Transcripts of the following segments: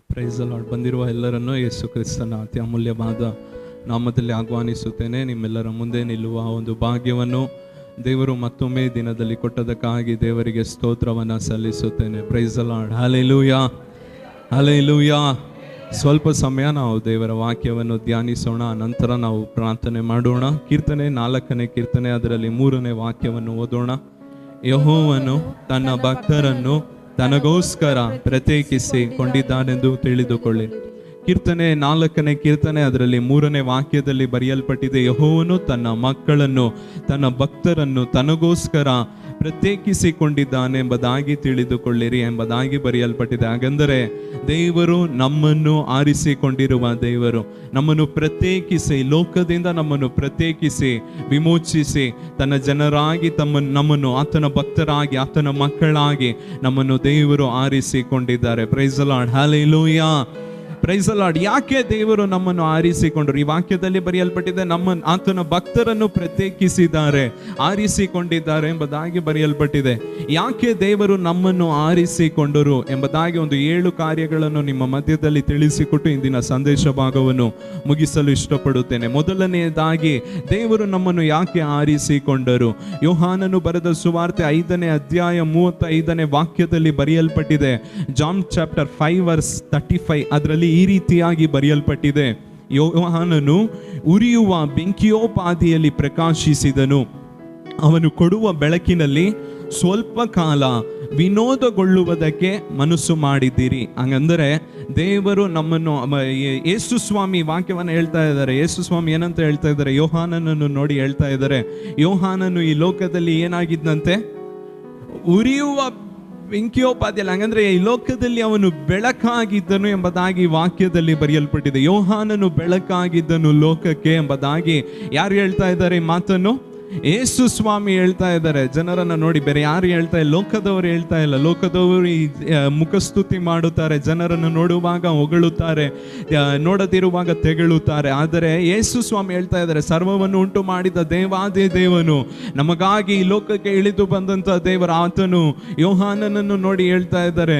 Price the lord. ಬಂದಿರುವ ಎಲ್ಲರನ್ನೂ ಯೇಸು ಕ್ರಿಸ್ತನ ಅತಿ ಅಮೂಲ್ಯವಾದ ನಾಮದಲ್ಲಿ ಆಹ್ವಾನಿಸುತ್ತೇನೆ. ನಿಮ್ಮೆಲ್ಲರ ಮುಂದೆ ನಿಲ್ಲುವ ಒಂದು ಭಾಗ್ಯವನ್ನು ದೇವರು ಮತ್ತೊಮ್ಮೆ ದಿನದಲ್ಲಿ ಕೊಟ್ಟದಕ್ಕಾಗಿ ದೇವರಿಗೆ ಸ್ತೋತ್ರವನ್ನು ಸಲ್ಲಿಸುತ್ತೇನೆ. Price the Lord. Hallelujah, hallelujah. ಸ್ವಲ್ಪ ಸಮಯ ನಾವು ದೇವರ ವಾಕ್ಯವನ್ನು ಧ್ಯಾನಿಸೋಣ, ನಂತರ ನಾವು ಪ್ರಾರ್ಥನೆ ಮಾಡೋಣ. ಕೀರ್ತನೆ 4ನೇ ಕೀರ್ತನೆ, ಅದರಲ್ಲಿ 3ನೇ ವಾಕ್ಯವನ್ನು ಓದೋಣ. ಯೆಹೋವನು ತನ್ನ ಭಕ್ತರನ್ನು ತನಗೋಸ್ಕರ ಪ್ರತ್ಯೇಕಿಸಿ ಕೊಂಡಿದ್ದಾನೆಂದು ತಿಳಿದುಕೊಳ್ಳಿ. ಕೀರ್ತನೆ 4ನೇ ಕೀರ್ತನೆ, ಅದರಲ್ಲಿ 3ನೇ ವಾಕ್ಯದಲ್ಲಿ ಬರೆಯಲ್ಪಟ್ಟಿದೆ, ಯೆಹೋವನು ತನ್ನ ಮಕ್ಕಳನ್ನು ತನ್ನ ಭಕ್ತರನ್ನು ತನಗೋಸ್ಕರ ಪ್ರತ್ಯೇಕಿಸಿಕೊಂಡಿದ್ದಾನೆ ಎಂಬುದಾಗಿ ತಿಳಿದುಕೊಳ್ಳಿರಿ ಎಂಬುದಾಗಿ ಬರೆಯಲ್ಪಟ್ಟಿದೆ. ಹಾಗೆಂದರೆ ದೇವರು ನಮ್ಮನ್ನು ಆರಿಸಿಕೊಂಡಿರುವ ದೇವರು, ನಮ್ಮನ್ನು ಪ್ರತ್ಯೇಕಿಸಿ, ಲೋಕದಿಂದ ನಮ್ಮನ್ನು ಪ್ರತ್ಯೇಕಿಸಿ ವಿಮೋಚಿಸಿ ತನ್ನ ಜನರಾಗಿ ನಮ್ಮನ್ನು ಆತನ ಭಕ್ತರಾಗಿ ಆತನ ಮಕ್ಕಳಾಗಿ ನಮ್ಮನ್ನು ದೇವರು ಆರಿಸಿಕೊಂಡಿದ್ದಾರೆ. Praise the Lord. Hallelujah, praise the Lord. ಯಾಕೆ ದೇವರು ನಮ್ಮನ್ನು ಆರಿಸಿಕೊಂಡರು? ಈ ವಾಕ್ಯದಲ್ಲಿ ಬರೆಯಲ್ಪಟ್ಟಿದೆ, ಆತನ ಭಕ್ತರನ್ನು ಪ್ರತ್ಯೇಕಿಸಿದ್ದಾರೆ, ಆರಿಸಿಕೊಂಡಿದ್ದಾರೆ ಎಂಬುದಾಗಿ ಬರೆಯಲ್ಪಟ್ಟಿದೆ. ಯಾಕೆ ದೇವರು ನಮ್ಮನ್ನು ಆರಿಸಿಕೊಂಡರು ಎಂಬುದಾಗಿ ಒಂದು 7 ಕಾರ್ಯಗಳನ್ನು ನಿಮ್ಮ ಮಧ್ಯದಲ್ಲಿ ತಿಳಿಸಿಕೊಟ್ಟು ಇಂದಿನ ಸಂದೇಶ ಭಾಗವನ್ನು ಮುಗಿಸಲು ಇಷ್ಟಪಡುತ್ತೇನೆ. ಮೊದಲನೆಯದಾಗಿ, ದೇವರು ನಮ್ಮನ್ನು ಯಾಕೆ ಆರಿಸಿಕೊಂಡರು? ಯೋಹಾನನು ಬರೆದ ಸುವಾರ್ತೆ 5ನೇ ಅಧ್ಯಾಯ 35ನೇ ವಾಕ್ಯದಲ್ಲಿ ಬರೆಯಲ್ಪಟ್ಟಿದೆ. ಜಾನ್ ಚಾಪ್ಟರ್ 5 ವರ್ಸ್ 35, ಅದರಲ್ಲಿ ಈ ರೀತಿಯಾಗಿ ಬರೆಯಲ್ಪಟ್ಟಿದೆ, ಯೋಹಾನನು ಉರಿಯುವ ಬೆಂಕಿಯೋಪಾದಿಯಲ್ಲಿ ಪ್ರಕಾಶಿಸಿದನು, ಅವನು ಕೊಡುವ ಬೆಳಕಿನಲ್ಲಿ ಸ್ವಲ್ಪ ಕಾಲ ವಿನೋದಗೊಳ್ಳುವುದಕ್ಕೆ ಮನಸ್ಸು ಮಾಡಿದ್ದೀರಿ. ಹಂಗಂದರೆ ದೇವರು ನಮ್ಮನ್ನು, ಯೇಸು ಸ್ವಾಮಿ ವಾಕ್ಯವನ್ನು ಹೇಳ್ತಾ ಇದ್ದಾರೆ. ಯೇಸು ಸ್ವಾಮಿ ಏನಂತ ಹೇಳ್ತಾ ಇದ್ದಾರೆ? ಯೋಹಾನನನ್ನು ನೋಡಿ ಹೇಳ್ತಾ ಇದ್ದಾರೆ, ಯೋಹಾನನು ಈ ಲೋಕದಲ್ಲಿ ಏನಾಗಿದ್ದಂತೆ? ಉರಿಯುವ ಬೆಂಕಿಯೋಪಾದಿಯಲ್ಲಿ, ಹಂಗಂದ್ರೆ ಈ ಲೋಕದಲ್ಲಿ ಅವನು ಬೆಳಕಾಗಿದ್ದನು ಎಂಬುದಾಗಿ ವಾಕ್ಯದಲ್ಲಿ ಬರೆಯಲ್ಪಟ್ಟಿದೆ. ಯೋಹಾನನು ಬೆಳಕಾಗಿದ್ದನು ಲೋಕಕ್ಕೆ ಎಂಬುದಾಗಿ ಯಾರು ಹೇಳ್ತಾ ಇದ್ದಾರೆ ಈ ಮಾತನ್ನು? ಯೇಸು ಸ್ವಾಮಿ ಹೇಳ್ತಾ ಇದ್ದಾರೆ. ಜನರನ್ನು ನೋಡಿ ಬೇರೆ ಯಾರು ಹೇಳ್ತಾ ಇಲ್ಲ, ಲೋಕದವರು ಹೇಳ್ತಾ ಇಲ್ಲ. ಲೋಕದವರು ಮುಖಸ್ತುತಿ ಮಾಡುತ್ತಾರೆ, ಜನರನ್ನು ನೋಡುವಾಗ ಹೊಗಳುತ್ತಾರೆ, ನೋಡದಿರುವಾಗ ತೆಗಳುತ್ತಾರೆ. ಆದರೆ ಯೇಸು ಸ್ವಾಮಿ ಹೇಳ್ತಾ ಇದ್ದಾರೆ, ಸರ್ವವನ್ನು ಉಂಟು ಮಾಡಿದ ದೇವಾದಿ ದೇವನು, ನಮಗಾಗಿ ಈ ಲೋಕಕ್ಕೆ ಇಳಿದು ಬಂದಂತ ದೇವರ ಆತನು ಯೋಹಾನನನ್ನು ನೋಡಿ ಹೇಳ್ತಾ ಇದ್ದಾರೆ,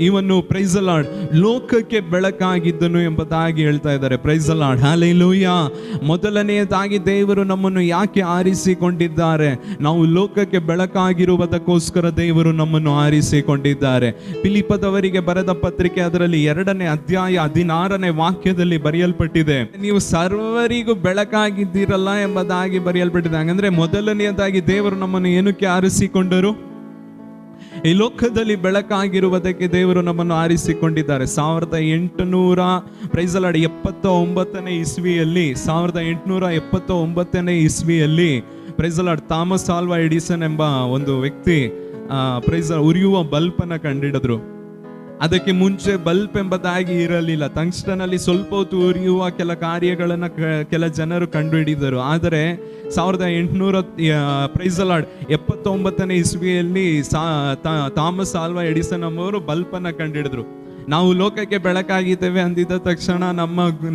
ಇವನು ಪ್ರೈಸ್ ದ ಲಾರ್ಡ್ ಲೋಕಕ್ಕೆ ಬೆಳಕಾಗಿದ್ದನು ಎಂಬುದಾಗಿ ಹೇಳ್ತಾ ಇದ್ದಾರೆ. Price the Lord. ಹಲ್ಲೆಲೂಯಾ. ಮೊದಲನೆಯದಾಗಿ ದೇವರು ನಮ್ಮನ್ನು ಯಾಕೆ ಆರಿಸಿಕೊಂಡಿದ್ದಾರೆ? ನಾವು ಲೋಕಕ್ಕೆ ಬೆಳಕಾಗಿರುವುದಕ್ಕೋಸ್ಕರ ದೇವರು ನಮ್ಮನ್ನು ಆರಿಸಿಕೊಂಡಿದ್ದಾರೆ. ಫಿಲಿಪ್ಪದವರಿಗೆ ಬರೆದ ಪತ್ರಿಕೆ, ಅದರಲ್ಲಿ 2ನೇ ಅಧ್ಯಾಯ 16ನೇ ವಾಕ್ಯದಲ್ಲಿ ಬರೆಯಲ್ಪಟ್ಟಿದೆ, ನೀವು ಸರ್ವರಿಗೂ ಬೆಳಕಾಗಿದ್ದೀರಲ್ಲ ಎಂಬುದಾಗಿ ಬರೆಯಲ್ಪಟ್ಟಿದೆ. ಹಾಗಂದ್ರೆ ಮೊದಲನೆಯದಾಗಿ ದೇವರು ನಮ್ಮನ್ನು ಏನಕ್ಕೆ ಆರಿಸಿಕೊಂಡರು? ಈ ಲೋಕದಲ್ಲಿ ಬೆಳಕಾಗಿರುವುದಕ್ಕೆ ದೇವರು ನಮ್ಮನ್ನು ಆರಿಸಿಕೊಂಡಿದ್ದಾರೆ. 1879ನೇ ಇಸ್ವಿಯಲ್ಲಿ 1879ನೇ ಇಸ್ವಿಯಲ್ಲಿ praise the Lord Thomas Alva Edison ಎಂಬ ಒಂದು ವ್ಯಕ್ತಿ ಉರಿಯುವ ಬಲ್ಬನ್ನು ಕಂಡಿಡಿದ್ರು. ಅದಕ್ಕೆ ಮುಂಚೆ ಬಲ್ಬ್ ಎಂಬುದಾಗಿ ಇರಲಿಲ್ಲ. ಟಂಗ್ಸ್ಟನ್ ಅಲ್ಲಿ ಸ್ವಲ್ಪ ಹೊತ್ತು ಉರಿಯುವ ಕೆಲ ಕಾರ್ಯಗಳನ್ನು ಕೆಲ ಜನರು ಕಂಡುಹಿಡಿದರು. ಆದರೆ 1879ನೇ ಇಸ್ವಿಯಲ್ಲಿ ಥಾಮಸ್ ಆಲ್ವಾ ಎಡಿಸನ್ ಎಂಬುವರು ಬಲ್ಬನ್ನು ಕಂಡುಹಿಡಿದ್ರು. ನಾವು ಲೋಕಕ್ಕೆ ಬೆಳಕಾಗಿದ್ದೇವೆ ಅಂದಿದ್ದ ತಕ್ಷಣ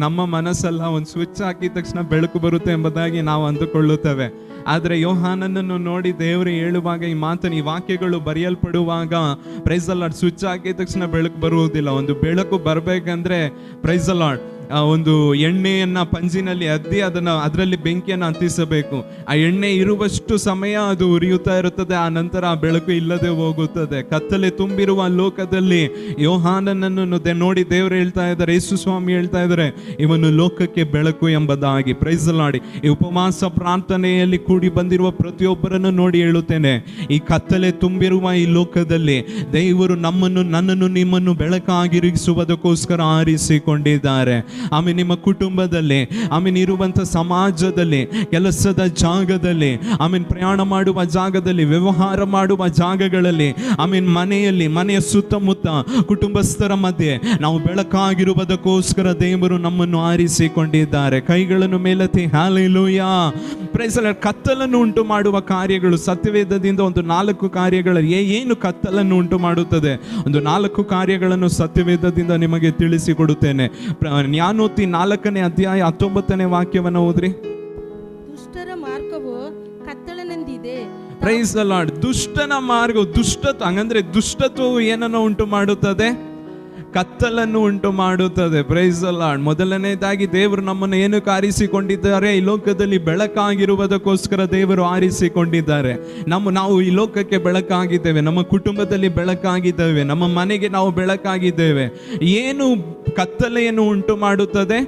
ನಮ್ಮ ಮನಸ್ಸಲ್ಲ ಒಂದು ಸ್ವಿಚ್ ಹಾಕಿದ ತಕ್ಷಣ ಬೆಳಕು ಬರುತ್ತೆ ಎಂಬುದಾಗಿ ನಾವು ಅಂದುಕೊಳ್ಳುತ್ತೇವೆ. ಆದರೆ ಯೋಹಾನನನ್ನು ನೋಡಿ ದೇವರು ಹೇಳುವಾಗ, ಈ ಮಾತನ್ನು, ಈ ವಾಕ್ಯಗಳು ಬರೆಯಲ್ಪಡುವಾಗ ಪ್ರೈಸ್ ದ ಲಾರ್ಡ್ ಸ್ವಿಚ್ ಹಾಕಿದ ತಕ್ಷಣ ಬೆಳಕು ಬರುವುದಿಲ್ಲ. ಒಂದು ಬೆಳಕು ಬರಬೇಕಂದ್ರೆ ಪ್ರೈಸ್ ದ ಲಾರ್ಡ್ ಒಂದು ಎಣ್ಣೆಯನ್ನ ಪಂಜಿನಲ್ಲಿ ಅದ್ದಿ ಅದರಲ್ಲಿ ಬೆಂಕಿಯನ್ನು ಹತ್ತಿಸಬೇಕು. ಆ ಎಣ್ಣೆ ಇರುವಷ್ಟು ಸಮಯ ಅದು ಉರಿಯುತ್ತಾ ಇರುತ್ತದೆ, ಆ ನಂತರ ಆ ಬೆಳಕು ಇಲ್ಲದೆ ಹೋಗುತ್ತದೆ. ಕತ್ತಲೆ ತುಂಬಿರುವ ಲೋಕದಲ್ಲಿ ಯೋಹಾನನನ್ನು ನೋಡಿ ದೇವರು ಹೇಳ್ತಾ ಇದ್ದಾರೆ, ಯೇಸು ಸ್ವಾಮಿ ಹೇಳ್ತಾ ಇದ್ದಾರೆ, ಇವನು ಲೋಕಕ್ಕೆ ಬೆಳಕು ಎಂಬುದಾಗಿ. Price the lord. ಈ ಉಪವಾಸ ಪ್ರಾರ್ಥನೆಯಲ್ಲಿ ಕೂಡಿ ಬಂದಿರುವ ಪ್ರತಿಯೊಬ್ಬರನ್ನು ನೋಡಿ ಹೇಳುತ್ತೇನೆ, ಈ ಕತ್ತಲೆ ತುಂಬಿರುವ ಈ ಲೋಕದಲ್ಲಿ ದೇವರು ನನ್ನನ್ನು ನಿಮ್ಮನ್ನು ಬೆಳಕಾಗಿರಿಸುವುದಕ್ಕೋಸ್ಕರ ಆರಿಸಿಕೊಂಡಿದ್ದಾರೆ. ಆಮೇಲೆ ನಿಮ್ಮ ಕುಟುಂಬದಲ್ಲಿ, ಆಮೇಲೆ ಇರುವಂಥ ಸಮಾಜದಲ್ಲಿ, ಕೆಲಸದ ಜಾಗದಲ್ಲಿ, ಆಮೇಲೆ ಪ್ರಯಾಣ ಮಾಡುವ ಜಾಗದಲ್ಲಿ, ವ್ಯವಹಾರ ಮಾಡುವ ಜಾಗಗಳಲ್ಲಿ, ಆಮೇಲೆ ಮನೆಯಲ್ಲಿ, ಮನೆಯ ಸುತ್ತಮುತ್ತ ಕುಟುಂಬಸ್ಥರ ಮಧ್ಯೆ ನಾವು ಬೆಳಕಾಗಿರುವುದಕ್ಕೋಸ್ಕರ ದೇವರು ನಮ್ಮನ್ನು ಆರಿಸಿಕೊಂಡಿದ್ದಾರೆ. ಕೈಗಳನ್ನು ಮೇಲೆತ್ತಿ ಹಲ್ಲೆಲೂಯಾ. Praise the Lord. ಕತ್ತಲನ್ನು ಉಂಟು ಮಾಡುವ ಕಾರ್ಯಗಳು ಸತ್ಯವೇದದಿಂದ ಒಂದು 4 ಕಾರ್ಯಗಳು. ಏನು ಕತ್ತಲನ್ನು ಉಂಟು ಮಾಡುತ್ತದೆ? ಒಂದು 4 ಕಾರ್ಯಗಳನ್ನು ಸತ್ಯವೇದದಿಂದ ನಿಮಗೆ ತಿಳಿಸಿಕೊಡುತ್ತೇನೆ. ಜ್ಞಾನೋಕ್ತಿ 4ನೇ ಅಧ್ಯಾಯ 19ನೇ ವಾಕ್ಯವನ್ನು ಓದ್ರಿ. ದುಷ್ಟರ ಮಾರ್ಗವು ಕತ್ತಲನೆಂದಿದೆ. Praise the Lord. ದುಷ್ಟನ ಮಾರ್ಗ, ದುಷ್ಟತ್ವ, ಹಂಗಂದ್ರೆ ದುಷ್ಟತ್ವವು ಏನನ್ನು ಉಂಟು ಮಾಡುತ್ತದೆ? ಕತ್ತಲನ್ನು ಉಂಟು ಮಾಡುತ್ತದೆ. Praise the Lord. ಮೊದಲನೇದಾಗಿ ದೇವರು ನಮ್ಮನ್ನು ಏನಕ್ಕೆ ಆರಿಸಿಕೊಂಡಿದ್ದಾರೆ? ಈ ಲೋಕದಲ್ಲಿ ಬೆಳಕಾಗಿರುವುದಕ್ಕೋಸ್ಕರ ದೇವರು ಆರಿಸಿಕೊಂಡಿದ್ದಾರೆ. ನಾವು ಈ ಲೋಕಕ್ಕೆ ಬೆಳಕಾಗಿದ್ದೇವೆ, ನಮ್ಮ ಕುಟುಂಬದಲ್ಲಿ ಬೆಳಕಾಗಿದ್ದೇವೆ, ನಮ್ಮ ಮನೆಗೆ ನಾವು ಬೆಳಕಾಗಿದ್ದೇವೆ. ಏನು ಕತ್ತಲೆಯನ್ನು ಉಂಟು ಮಾಡುತ್ತದೆ?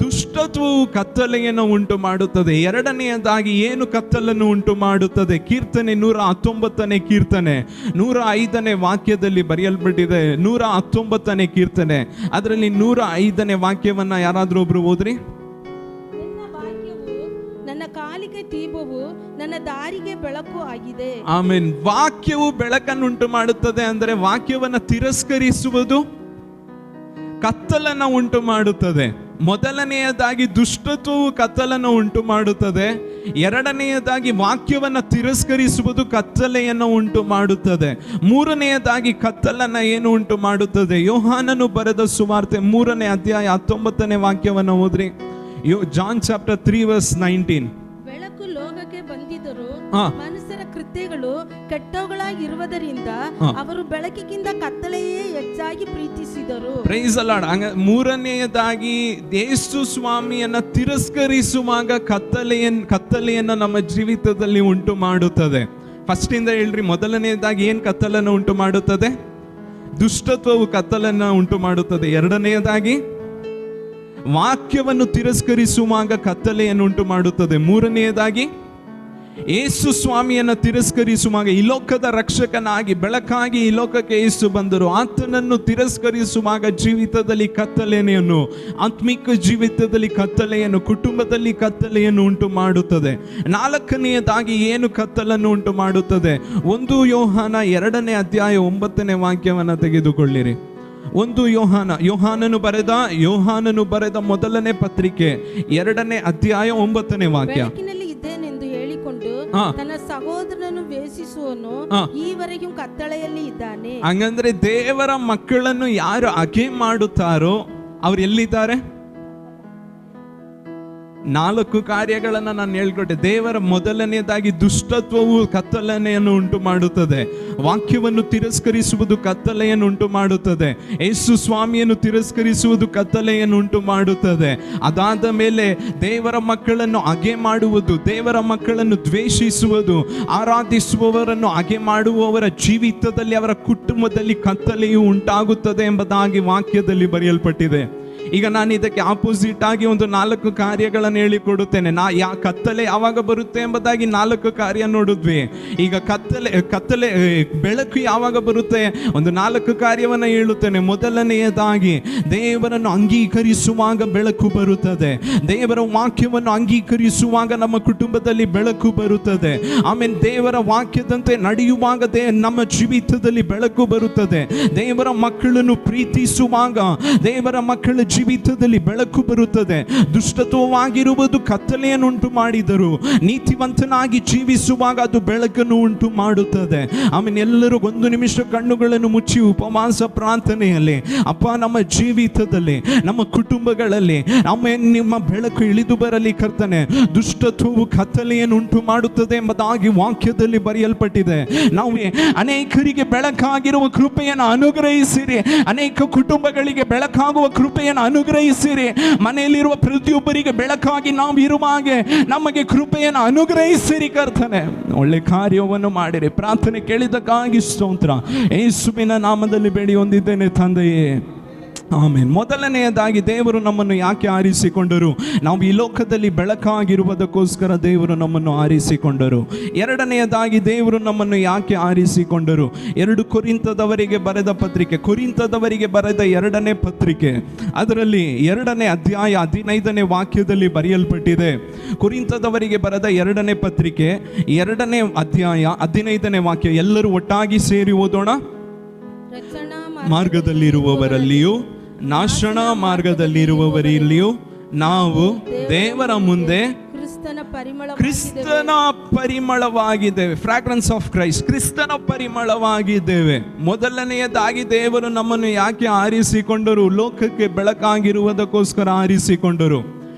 ದುಷ್ಟತ್ವವು ಕತ್ತಲೆಯನ್ನು ಉಂಟು ಮಾಡುತ್ತದೆ. ಎರಡನೆಯದಾಗಿ ಏನು ಕತ್ತಲನ್ನು ಉಂಟು ಮಾಡುತ್ತದೆ? ಕೀರ್ತನೆ 119ನೇ ಕೀರ್ತನೆ 105ನೇ ವಾಕ್ಯದಲ್ಲಿ ಬರೆಯಲ್ಪಟ್ಟಿದೆ. 119ನೇ ಕೀರ್ತನೆ ಅದರಲ್ಲಿ 105ನೇ ವಾಕ್ಯವನ್ನ ಯಾರಾದ್ರೂ ಒಬ್ರು ಓದ್ರಿ. ನಿನ್ನ ವಾಕ್ಯವು ನನ್ನ ಕಾಲಿಗೆ ದೀಪವು, ನನ್ನ ದಾರಿಗೆ ಬೆಳಕು ಆಗಿದೆ. ಆಮೆನ್. ವಾಕ್ಯವು ಬೆಳಕನ್ನುಂಟು ಮಾಡುತ್ತದೆ. ಅಂದರೆ ವಾಕ್ಯವನ್ನ ತಿರಸ್ಕರಿಸುವುದು ಕತ್ತಲನ್ನು ಉಂಟು ಮಾಡುತ್ತದೆ. ಮೊದಲನೆಯದಾಗಿ ದುಷ್ಟತ್ವವು ಕತ್ತಲನ್ನು ಉಂಟು ಮಾಡುತ್ತದೆ. ಎರಡನೆಯದಾಗಿ ವಾಕ್ಯವನ್ನು ತಿರಸ್ಕರಿಸುವುದು ಕತ್ತಲೆಯನ್ನು ಉಂಟು ಮಾಡುತ್ತದೆ. ಮೂರನೆಯದಾಗಿ ಕತ್ತಲನ್ನು ಏನು ಉಂಟು ಮಾಡುತ್ತದೆ? ಯೋಹಾನನು ಬರೆದ ಸುವಾರ್ತೆ 3ನೇ ಅಧ್ಯಾಯ 19ನೇ ವಾಕ್ಯವನ್ನು ಓದ್ರಿ. John chapter 3:19. ಬೆಳಕು ಲೋಕಕ್ಕೆ ಬಂದಿದ್ದರು, ಮನುಷ್ಯರ ಕೃತ್ಯಗಳು ಕೆಟ್ಟವುಗಳಾಗಿರುವುದರಿಂದ ಅವರು ಬೆಳಕಿಗಿಂತ ಕತ್ತಲೆಯೇ ಹೆಚ್ಚಾಗಿ ಪ್ರೀತಿಸಿದರು. Price the lord. ಮೂರನೆಯದಾಗಿ ಯೇಸು ಸ್ವಾಮಿಯನ್ನ ತಿರಸ್ಕರಿಸುವಾಗ ಕತ್ತಲೆಯನ್ನ ನಮ್ಮ ಜೀವಿತದಲ್ಲಿ ಉಂಟು ಮಾಡುತ್ತದೆ. ಫಸ್ಟ್ ಇಂದ ಹೇಳ್ರಿ. ಮೊದಲನೆಯದಾಗಿ ಏನ್ ಕತ್ತಲನ್ನು ಉಂಟು ಮಾಡುತ್ತದೆ? ದುಷ್ಟತ್ವವು ಕತ್ತಲನ್ನು ಉಂಟು ಮಾಡುತ್ತದೆ. ಎರಡನೆಯದಾಗಿ ವಾಕ್ಯವನ್ನು ತಿರಸ್ಕರಿಸುವಾಗ ಕತ್ತಲೆಯನ್ನು ಉಂಟು ಮಾಡುತ್ತದೆ. ಮೂರನೆಯದಾಗಿ ಯೇಸು ಸ್ವಾಮಿಯನ್ನು ತಿರಸ್ಕರಿಸುವಾಗ, ಈ ಲೋಕದ ರಕ್ಷಕನಾಗಿ ಬೆಳಕಾಗಿ ಈ ಲೋಕಕ್ಕೆ ಯೇಸು ಬಂದರು, ಆತನನ್ನು ತಿರಸ್ಕರಿಸುವಾಗ ಜೀವಿತದಲ್ಲಿ ಕತ್ತಲೆಯನ್ನು, ಆತ್ಮಿಕ ಜೀವಿತದಲ್ಲಿ ಕತ್ತಲೆಯನ್ನು, ಕುಟುಂಬದಲ್ಲಿ ಕತ್ತಲೆಯನ್ನು ಉಂಟು ಮಾಡುತ್ತದೆ. ನಾಲ್ಕನೆಯದಾಗಿ ಏನು ಕತ್ತಲನ್ನು ಉಂಟು ಮಾಡುತ್ತದೆ? 1 ಯೋಹಾನ 2ನೇ ಅಧ್ಯಾಯ 9ನೇ ವಾಕ್ಯವನ್ನು ತೆಗೆದುಕೊಳ್ಳಿರಿ. 1 ಯೋಹಾನನು ಬರೆದ ಮೊದಲನೇ ಪತ್ರಿಕೆ 2ನೇ ಅಧ್ಯಾಯ 9ನೇ ವಾಕ್ಯ. ಬೆಳಕಿನಲ್ಲಿ ಇದ್ದೇನೆಂದು ಹೇಳಿಕೊಂಡು ತನ್ನ ಸಹೋದರನನ್ನು ದ್ವೇಷಿಸುವನು ಈವರೆಗೂ ಕತ್ತಲೆಯಲ್ಲಿ ಇದ್ದಾನೆ. ಹಂಗಂದ್ರೆ ದೇವರ ಮಕ್ಕಳನ್ನು ಯಾರು ಹಗೆ ಮಾಡುತ್ತಾರೋ ಅವ್ರು ಎಲ್ಲಿದ್ದಾರೆ? 4 ಕಾರ್ಯಗಳನ್ನು ನಾನು ಹೇಳ್ಕೊಟ್ಟೆ. ದೇವರ ಮೊದಲನೆಯದಾಗಿ ದುಷ್ಟತ್ವವು ಕತ್ತಲೆಯನ್ನು ಉಂಟು ಮಾಡುತ್ತದೆ. ವಾಕ್ಯವನ್ನು ತಿರಸ್ಕರಿಸುವುದು ಕತ್ತಲೆಯನ್ನು ಉಂಟು ಮಾಡುತ್ತದೆ. ಯೇಸು ಸ್ವಾಮಿಯನ್ನು ತಿರಸ್ಕರಿಸುವುದು ಕತ್ತಲೆಯನ್ನು ಉಂಟು ಮಾಡುತ್ತದೆ. ಅದಾದ ಮೇಲೆ ದೇವರ ಮಕ್ಕಳನ್ನು ಹಗೆ ಮಾಡುವುದು, ದೇವರ ಮಕ್ಕಳನ್ನು ದ್ವೇಷಿಸುವುದು, ಆರಾಧಿಸುವವರನ್ನು ಹಗೆ ಮಾಡುವವರ ಜೀವಿತದಲ್ಲಿ, ಅವರ ಕುಟುಂಬದಲ್ಲಿ ಕತ್ತಲೆಯು ಉಂಟಾಗುತ್ತದೆ ಎಂಬುದಾಗಿ ವಾಕ್ಯದಲ್ಲಿ ಬರೆಯಲ್ಪಟ್ಟಿದೆ. ಈಗ ನಾನು ಇದಕ್ಕೆ ಆಪೋಸಿಟ್ ಆಗಿ ಒಂದು 4 ಕಾರ್ಯಗಳನ್ನು ಹೇಳಿಕೊಡುತ್ತೇನೆ. ಕತ್ತಲೆ ಯಾವಾಗ ಬರುತ್ತೆ ಎಂಬುದಾಗಿ 4 ಕಾರ್ಯ ನೋಡಿದ್ವಿ. ಈಗ ಕತ್ತಲೆ ಬೆಳಕು ಯಾವಾಗ ಬರುತ್ತೆ? ಒಂದು 4 ಕಾರ್ಯವನ್ನು ಹೇಳುತ್ತೇನೆ. ಮೊದಲನೆಯದಾಗಿ ದೇವರನ್ನು ಅಂಗೀಕರಿಸುವಾಗ ಬೆಳಕು ಬರುತ್ತದೆ. ದೇವರ ವಾಕ್ಯವನ್ನು ಅಂಗೀಕರಿಸುವಾಗ ನಮ್ಮ ಕುಟುಂಬದಲ್ಲಿ ಬೆಳಕು ಬರುತ್ತದೆ. ಆಮೇಲೆ ದೇವರ ವಾಕ್ಯದಂತೆ ನಡೆಯುವಾಗ ನಮ್ಮ ಜೀವಿತದಲ್ಲಿ ಬೆಳಕು ಬರುತ್ತದೆ. ದೇವರ ಮಕ್ಕಳನ್ನು ಪ್ರೀತಿಸುವಾಗ ದೇವರ ಮಕ್ಕಳ ಜೀವಿತದಲ್ಲಿ ಬೆಳಕು ಬರುತ್ತದೆ. ದುಷ್ಟತ್ವವಾಗಿರುವುದು ಕತ್ತಲೆಯನ್ನು ಉಂಟು ಮಾಡಿದರು, ನೀತಿವಂತನಾಗಿ ಜೀವಿಸುವಾಗ ಅದು ಬೆಳಕನ್ನು ಉಂಟು ಮಾಡುತ್ತದೆ. ಆಮೇಲೆ ಎಲ್ಲರೂ 1 ನಿಮಿಷ ಕಣ್ಣುಗಳನ್ನು ಮುಚ್ಚಿ ಉಪವಾಸ ಪ್ರಾರ್ಥನೆಯಲ್ಲಿ, ಅಪ್ಪ ನಮ್ಮ ಜೀವಿತದಲ್ಲಿ, ನಮ್ಮ ಕುಟುಂಬಗಳಲ್ಲಿ ನಿಮ್ಮ ಬೆಳಕು ಇಳಿದು ಬರಲಿ ಕರ್ತನೆ. ದುಷ್ಟತ್ವವು ಕತ್ತಲೆಯನ್ನು ಉಂಟು ಮಾಡುತ್ತದೆ ಎಂಬುದಾಗಿ ವಾಕ್ಯದಲ್ಲಿ ಬರೆಯಲ್ಪಟ್ಟಿದೆ. ನಾವು ಅನೇಕರಿಗೆ ಬೆಳಕಾಗಿರುವ ಕೃಪೆಯನ್ನು ಅನುಗ್ರಹಿಸಿರಿ, ಅನೇಕ ಕುಟುಂಬಗಳಿಗೆ ಬೆಳಕಾಗುವ ಕೃಪೆಯನ್ನು ಅನುಗ್ರಹಿಸಿರಿ. ಮನೆಯಲ್ಲಿರುವ ಪ್ರತಿಯೊಬ್ಬರಿಗೆ ಬೆಳಕಾಗಿ ನಾವು ಇರುವ ಹಾಗೆ ನಮಗೆ ಕೃಪೆಯನ್ನು ಅನುಗ್ರಹಿಸಿರಿ ಕರ್ತನೆ. ಒಳ್ಳೆ ಕಾರ್ಯವನ್ನು ಮಾಡಿರಿ. ಪ್ರಾರ್ಥನೆ ಕೇಳಿದಕ್ಕಾಗಿ ಸ್ತೋತ್ರ. ಯೇಸುವಿನ ನಾಮದಲ್ಲಿ ಬೇಡಿ ಹೊಂದಿದ್ದೇನೆ ತಂದೆಯೇ, ಆಮೆನ್. ಮೊದಲನೆಯದಾಗಿ ದೇವರು ನಮ್ಮನ್ನು ಯಾಕೆ ಆರಿಸಿಕೊಂಡರು? ನಾವು ಈ ಲೋಕದಲ್ಲಿ ಬೆಳಕಾಗಿರುವುದಕ್ಕೋಸ್ಕರ ದೇವರು ನಮ್ಮನ್ನು ಆರಿಸಿಕೊಂಡರು. ಎರಡನೆಯದಾಗಿ ದೇವರು ನಮ್ಮನ್ನು ಯಾಕೆ ಆರಿಸಿಕೊಂಡರು? 2 ಕೊರಿಂಥದವರಿಗೆ ಬರೆದ ಪತ್ರಿಕೆ, ಕೊರಿಂಥದವರಿಗೆ ಬರೆದ 2ನೇ ಪತ್ರಿಕೆ ಅದರಲ್ಲಿ 2ನೇ ಅಧ್ಯಾಯ 15ನೇ ವಾಕ್ಯದಲ್ಲಿ ಬರೆಯಲ್ಪಟ್ಟಿದೆ. ಕೊರಿಂಥದವರಿಗೆ ಬರೆದ 2ನೇ ಪತ್ರಿಕೆ 2ನೇ ಅಧ್ಯಾಯ 15ನೇ ವಾಕ್ಯ. ಎಲ್ಲರೂ ಒಟ್ಟಾಗಿ ಸೇರಿ ಓದೋಣ. ಮಾರ್ಗದಲ್ಲಿರುವವರಲ್ಲಿಯೂ ನಾಶನ ಮಾರ್ಗದಲ್ಲಿರುವವರಲ್ಲಿಯೂ ನಾವು ದೇವರ ಮುಂದೆ ಕ್ರಿಸ್ತನ ಪರಿಮಳವಾಗಿದ್ದೇವೆ. ಫ್ರಾಗ್ರೆನ್ಸ್ ಆಫ್ ಕ್ರೈಸ್ಟ್, ಕ್ರಿಸ್ತನ ಪರಿಮಳವಾಗಿದ್ದೇವೆ. ಮೊದಲನೆಯದಾಗಿ ದೇವರು ನಮ್ಮನ್ನು ಯಾಕೆ ಆರಿಸಿಕೊಂಡರು? ಲೋಕಕ್ಕೆ ಬೆಳಕಾಗಿರುವುದಕ್ಕೋಸ್ಕರ ಆರಿಸಿಕೊಂಡರು.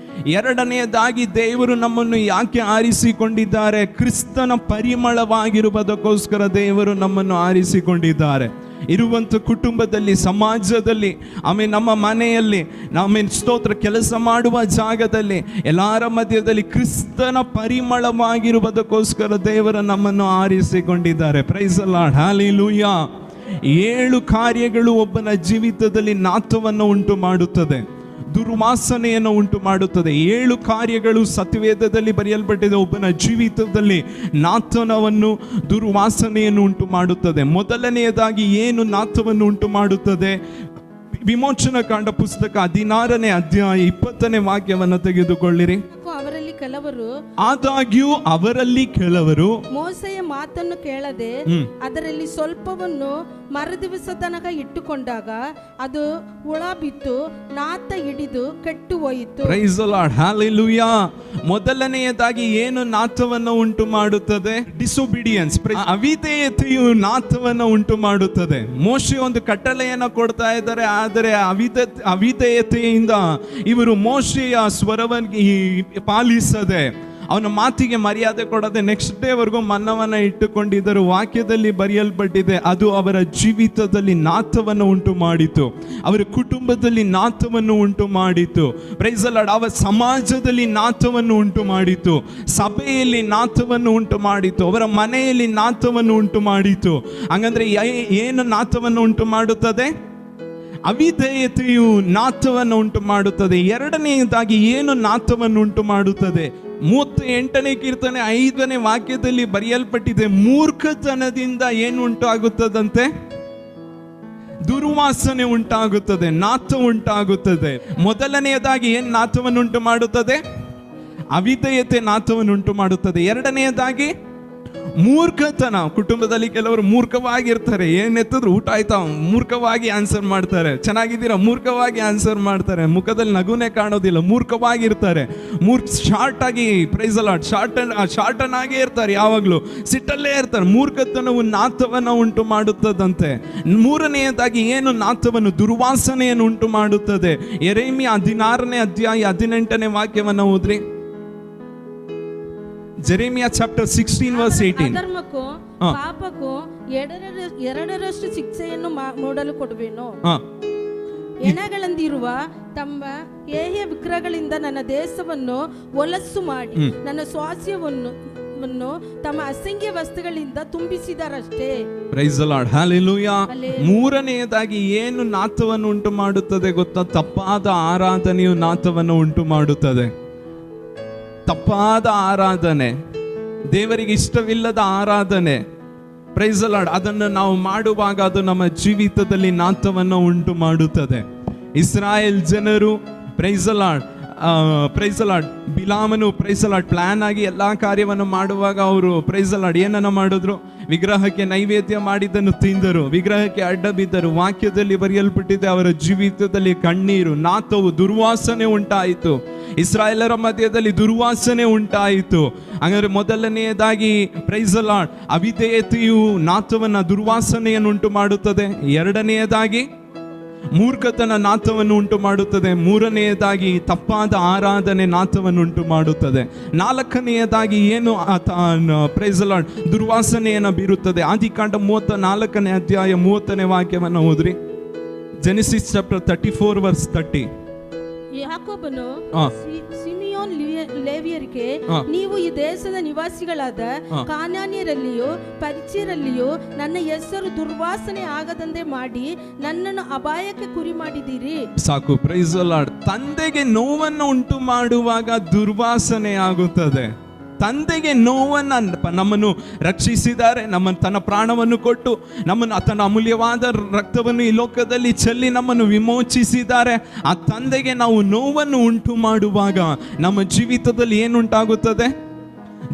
ಎರಡನೆಯದಾಗಿ ದೇವರು ನಮ್ಮನ್ನು ಯಾಕೆ ಆರಿಸಿಕೊಂಡಿದ್ದಾರೆ? ಕ್ರಿಸ್ತನ ಪರಿಮಳವಾಗಿರುವುದಕ್ಕೋಸ್ಕರ ದೇವರು ನಮ್ಮನ್ನು ಆರಿಸಿಕೊಂಡಿದ್ದಾರೆ. ಇರುವಂಥ ಕುಟುಂಬದಲ್ಲಿ, ಸಮಾಜದಲ್ಲಿ, ಆಮೇಲೆ ನಮ್ಮ ಮನೆಯಲ್ಲಿ, ಆಮೇಲೆ ಸ್ತೋತ್ರ ಕೆಲಸ ಮಾಡುವ ಜಾಗದಲ್ಲಿ, ಎಲ್ಲರ ಮಧ್ಯದಲ್ಲಿ ಕ್ರಿಸ್ತನ ಪರಿಮಳವಾಗಿರುವುದಕ್ಕೋಸ್ಕರ ದೇವರ ನಮ್ಮನ್ನು ಆರಿಸಿಕೊಂಡಿದ್ದಾರೆ. Praise the lord, hallelujah. 7 ಕಾರ್ಯಗಳು ಒಬ್ಬನ ಜೀವಿತದಲ್ಲಿ ನಾಥವನ್ನು ಉಂಟು ಮಾಡುತ್ತದೆ, ದುರ್ವಾಸನೆಯನ್ನು ಉಂಟು ಮಾಡುತ್ತದೆ. 7 ಕಾರ್ಯಗಳು ಸತ್ಯವೇದದಲ್ಲಿ ಬರೆಯಲ್ಪಟ್ಟಿದೆ. ಒಬ್ಬನ ಜೀವಿತದಲ್ಲಿ ನಾಥನವನ್ನು, ದುರ್ವಾಸನೆಯನ್ನು ಉಂಟು ಮಾಡುತ್ತದೆ. ಮೊದಲನೆಯದಾಗಿ ಏನು ನಾಥವನ್ನು ಉಂಟು ಮಾಡುತ್ತದೆ? ವಿಮೋಚನಾ ಕಾಂಡ ಪುಸ್ತಕ 16ನೇ ಅಧ್ಯಾಯ 20ನೇ ವಾಕ್ಯವನ್ನು ತೆಗೆದುಕೊಳ್ಳಿರಿ. ಅವರಲ್ಲಿ ಕೆಲವರು, ಆದಾಗ್ಯೂ ಅವರಲ್ಲಿ ಕೆಲವರು ಮೋಸೆಯ ಮಾತನ್ನು ಕೇಳದೆ ಅದರಲ್ಲಿ ಸ್ವಲ್ಪವನ್ನು ಮರುದಿವಸ ತನಕ ಇಟ್ಟುಕೊಂಡಾಗ ಅದು ಹುಳ ಬಿತ್ತು, ನಾತ ಹಿಡಿದು ಕೆಟ್ಟು ಹೋಯಿತು. Praise the lord, hallelujah. ಮೊದಲನೆಯದಾಗಿ ಏನು ನಾಥವನ್ನು ಉಂಟು ಮಾಡುತ್ತದೆ? ಡಿಸೊಬಿಡಿಯನ್ಸ್, ಅವಿಧೇಯತೆಯು ನಾಥವನ್ನು ಉಂಟು ಮಾಡುತ್ತದೆ. ಮೋಶೆ ಒಂದು ಕಟ್ಟಳೆಯನ್ನು ಕೊಡ್ತಾ ಇದ್ದಾರೆ, ಆದರೆ ಅವಿಧೇಯತೆಯಿಂದ ಇವರು ಮೋಶೆಯ ಸ್ವರವನ್ನು ಪಾಲಿಸದೆ, ಅವನ ಮಾತಿಗೆ ಮರ್ಯಾದೆ ಕೊಡದೆ ನೆಕ್ಸ್ಟ್ ಡೇವರೆಗೂ ಮನ್ನವನ್ನು ಇಟ್ಟುಕೊಂಡಿದ್ದರು. ವಾಕ್ಯದಲ್ಲಿ ಬರೆಯಲ್ಪಟ್ಟಿದೆ, ಅದು ಅವರ ಜೀವಿತದಲ್ಲಿ ನಾಥವನ್ನು ಉಂಟು ಮಾಡಿತು, ಅವರ ಕುಟುಂಬದಲ್ಲಿ ನಾಥವನ್ನು ಉಂಟು ಮಾಡಿತು. Praise the Lord. ಅವರ ಸಮಾಜದಲ್ಲಿ ನಾಥವನ್ನು ಉಂಟು ಮಾಡಿತು, ಸಭೆಯಲ್ಲಿ ನಾಥವನ್ನು ಉಂಟು ಮಾಡಿತು, ಅವರ ಮನೆಯಲ್ಲಿ ನಾಥವನ್ನು ಉಂಟು ಮಾಡಿತು. ಹಂಗಂದ್ರೆ ಏನು ನಾಥವನ್ನು ಉಂಟು ಮಾಡುತ್ತದೆ? ಅವಿಧೇಯತೆಯು ನಾಥವನ್ನು ಉಂಟು ಮಾಡುತ್ತದೆ. ಎರಡನೆಯದಾಗಿ ಏನು ನಾಥವನ್ನು ಉಂಟು ಮಾಡುತ್ತದೆ? 38ನೇ ಕೀರ್ತನೆ 5ನೇ ವಾಕ್ಯದಲ್ಲಿ ಬರೆಯಲ್ಪಟ್ಟಿದೆ, ಮೂರ್ಖತನದಿಂದ ಏನು ಉಂಟಾಗುತ್ತದಂತೆ? ದುರ್ವಾಸನೆ ಉಂಟಾಗುತ್ತದೆ, ನಾಥ ಉಂಟಾಗುತ್ತದೆ. ಮೊದಲನೆಯದಾಗಿ ಏನು ನಾಥವನ್ನು ಉಂಟು ಮಾಡುತ್ತದೆ? ಅವಿಧೇಯತೆ ನಾಥವನ್ನು ಉಂಟು ಮಾಡುತ್ತದೆ. ಎರಡನೆಯದಾಗಿ ಮೂರ್ಖತನ. ಕುಟುಂಬದಲ್ಲಿ ಕೆಲವರು ಮೂರ್ಖವಾಗಿರ್ತಾರೆ, ಏನೆತ್ತಿದ್ರು ಊಟ ಆಯ್ತಾ, ಮೂರ್ಖವಾಗಿ ಆನ್ಸರ್ ಮಾಡ್ತಾರೆ. ಚೆನ್ನಾಗಿದ್ದೀರಾ, ಮೂರ್ಖವಾಗಿ ಆನ್ಸರ್ ಮಾಡ್ತಾರೆ. ಮುಖದಲ್ಲಿ ನಗುನೇ ಕಾಣೋದಿಲ್ಲ, ಮೂರ್ಖವಾಗಿರ್ತಾರೆ. ಶಾರ್ಟ್ ಆಗಿ, ಪ್ರೈಸ್ ದಿ ಲಾರ್ಡ್, ಶಾರ್ಟನ್ ಆಗೇ ಇರ್ತಾರೆ, ಯಾವಾಗಲೂ ಸಿಟ್ಟಲ್ಲೇ ಇರ್ತಾರೆ. ಮೂರ್ಖತನವು ನಾಥವನ್ನು ಉಂಟು ಮಾಡುತ್ತದಂತೆ. ಮೂರನೆಯದಾಗಿ ಏನು ನಾಥವನ್ನು, ದುರ್ವಾಸನೆಯನ್ನು ಉಂಟು ಮಾಡುತ್ತದೆ? ಯೆರೆಮೀಯ 16ನೇ ಅಧ್ಯಾಯ 18ನೇ ವಾಕ್ಯವನ್ನು ಓದ್ರಿ. Jeremiah chapter 16 verse 18. ಅಧರ್ಮಕ್ಕೂ ಪಾಪಕ್ಕೂ ಎರಡರಷ್ಟು ಶಿಕ್ಷೆಯನ್ನು ನೋಡಲು ಕೊಡುವೆನು. ಹೆಣಗಳಂದಿರುವ ತಮ್ಮ ಹೇಯ ವಿಗ್ರಹಗಳಿಂದ ನನ್ನ ದೇಶವನ್ನು ಹೊಲಸು ಮಾಡಿ ನನ್ನ ಸ್ವಾಸ್ಯವನ್ನು ತಮ್ಮ ಅಸಂಖ್ಯ ವಸ್ತುಗಳಿಂದ ತುಂಬಿಸಿದರಷ್ಟೇ. Praise the lord, hallelujah. ಮೂರನೆಯದಾಗಿ ಏನು ನಾಥವನ್ನು ಉಂಟು ಮಾಡುತ್ತದೆ ಗೊತ್ತಾ? ತಪ್ಪಾದ ಆರಾಧನೆಯು ನಾಥವನ್ನು ಉಂಟು ಮಾಡುತ್ತದೆ. ತಪ್ಪಾದ ಆರಾಧನೆ, ದೇವರಿಗೆ ಇಷ್ಟವಿಲ್ಲದ ಆರಾಧನೆ, ಪ್ರೈಸ್ ದಿ ಲಾರ್ಡ್, ಅದನ್ನು ನಾವು ಮಾಡುವಾಗ ಅದು ನಮ್ಮ ಜೀವಿತದಲ್ಲಿ ನಾಥವನ್ನು ಉಂಟು ಮಾಡುತ್ತದೆ. ಇಸ್ರಾಯೇಲ್ ಜನರು, ಪ್ರೈಸ್ ದಿ ಲಾರ್ಡ್, ಬಿಲಾಮನು, ಪ್ರೈಸ್ ದಿ ಲಾರ್ಡ್, ಪ್ಲಾನ್ ಆಗಿ ಎಲ್ಲಾ ಕಾರ್ಯವನ್ನು ಮಾಡುವಾಗ ಅವರು, ಪ್ರೈಸ್ ದಿ ಲಾರ್ಡ್, ಏನನ್ನ ಮಾಡಿದ್ರು? ವಿಗ್ರಹಕ್ಕೆ ನೈವೇದ್ಯ ಮಾಡಿದ್ದನ್ನು ತಿಂದರು, ವಿಗ್ರಹಕ್ಕೆ ಅಡ್ಡ ಬಿದ್ದರು. ವಾಕ್ಯದಲ್ಲಿ ಬರೆಯಲ್ಪಟ್ಟಿದೆ, ಅವರ ಜೀವಿತದಲ್ಲಿ ಕಣ್ಣೀರು, ನಾಥವು, ದುರ್ವಾಸನೆ ಉಂಟಾಯಿತು. ಇಸ್ರಾಯೇಲರ ಮಧ್ಯದಲ್ಲಿ ದುರ್ವಾಸನೆ ಉಂಟಾಯಿತು. ಹಾಗಾದ್ರೆ ಮೊದಲನೆಯದಾಗಿ, ಪ್ರೈಸ್ ದಿ ಲಾರ್ಡ್, ಅವಿಧೇಯತೆಯು ನಾಥವನ್ನ, ದುರ್ವಾಸನೆಯನ್ನು ಉಂಟು ಮಾಡುತ್ತದೆ. ಎರಡನೆಯದಾಗಿ ಮೂರ್ಖತನ ನಾಥವನ್ನು ಉಂಟು ಮಾಡುತ್ತದೆ. ಮೂರನೆಯದಾಗಿ ತಪ್ಪಾದ ಆರಾಧನೆ ನಾಥವನ್ನು ಉಂಟು ಮಾಡುತ್ತದೆ. ನಾಲ್ಕನೆಯದಾಗಿ ಏನು ಪ್ರೈಸ್ ದಿ ಲಾರ್ಡ್, ದುರ್ವಾಸನೆಯನ್ನು ಬೀರುತ್ತದೆ. ಆದಿಕಾಂಡ 34ನೇ ಅಧ್ಯಾಯ 30ನೇ ವಾಕ್ಯವನ್ನು ಓದ್ರಿ. Genesis chapter 34 verse 30. ಯಾಕೋಬನು ಸಿಮಿಯೋನ್ ಲೇವಿಯರಿಗೆ, ನೀವು ಈ ದೇಶದ ನಿವಾಸಿಗಳಾದ ಕಾನಾನ್ಯರಲ್ಲಿಯೂ ಪರಿಚಯರಲ್ಲಿಯೂ ನನ್ನ ಹೆಸರು ದುರ್ವಾಸನೆ ಆಗದಂತೆ ಮಾಡಿ ನನ್ನನ್ನು ಅಪಾಯಕ್ಕೆ ಕುರಿ ಮಾಡಿದ್ದೀರಿ. ಸಾಕು. Praise the Lord. ತಂದೆಗೆ ನೋವನ್ನು ಉಂಟು ಮಾಡುವಾಗ ದುರ್ವಾಸನೆ ಆಗುತ್ತದೆ. ತಂದೆಗೆ ನೋವನ್ನು, ನಮ್ಮನ್ನು ರಕ್ಷಿಸಿದ್ದಾರೆ, ತನ್ನ ಪ್ರಾಣವನ್ನು ಕೊಟ್ಟು ನಮ್ಮನ್ನು, ತನ್ನ ಅಮೂಲ್ಯವಾದ ರಕ್ತವನ್ನು ಈ ಲೋಕದಲ್ಲಿ ಚೆಲ್ಲಿ ನಮ್ಮನ್ನು ವಿಮೋಚಿಸಿದ್ದಾರೆ. ಆ ತಂದೆಗೆ ನಾವು ನೋವನ್ನು ಉಂಟು ಮಾಡುವಾಗ ನಮ್ಮ ಜೀವಿತದಲ್ಲಿ ಏನುಂಟಾಗುತ್ತದೆ?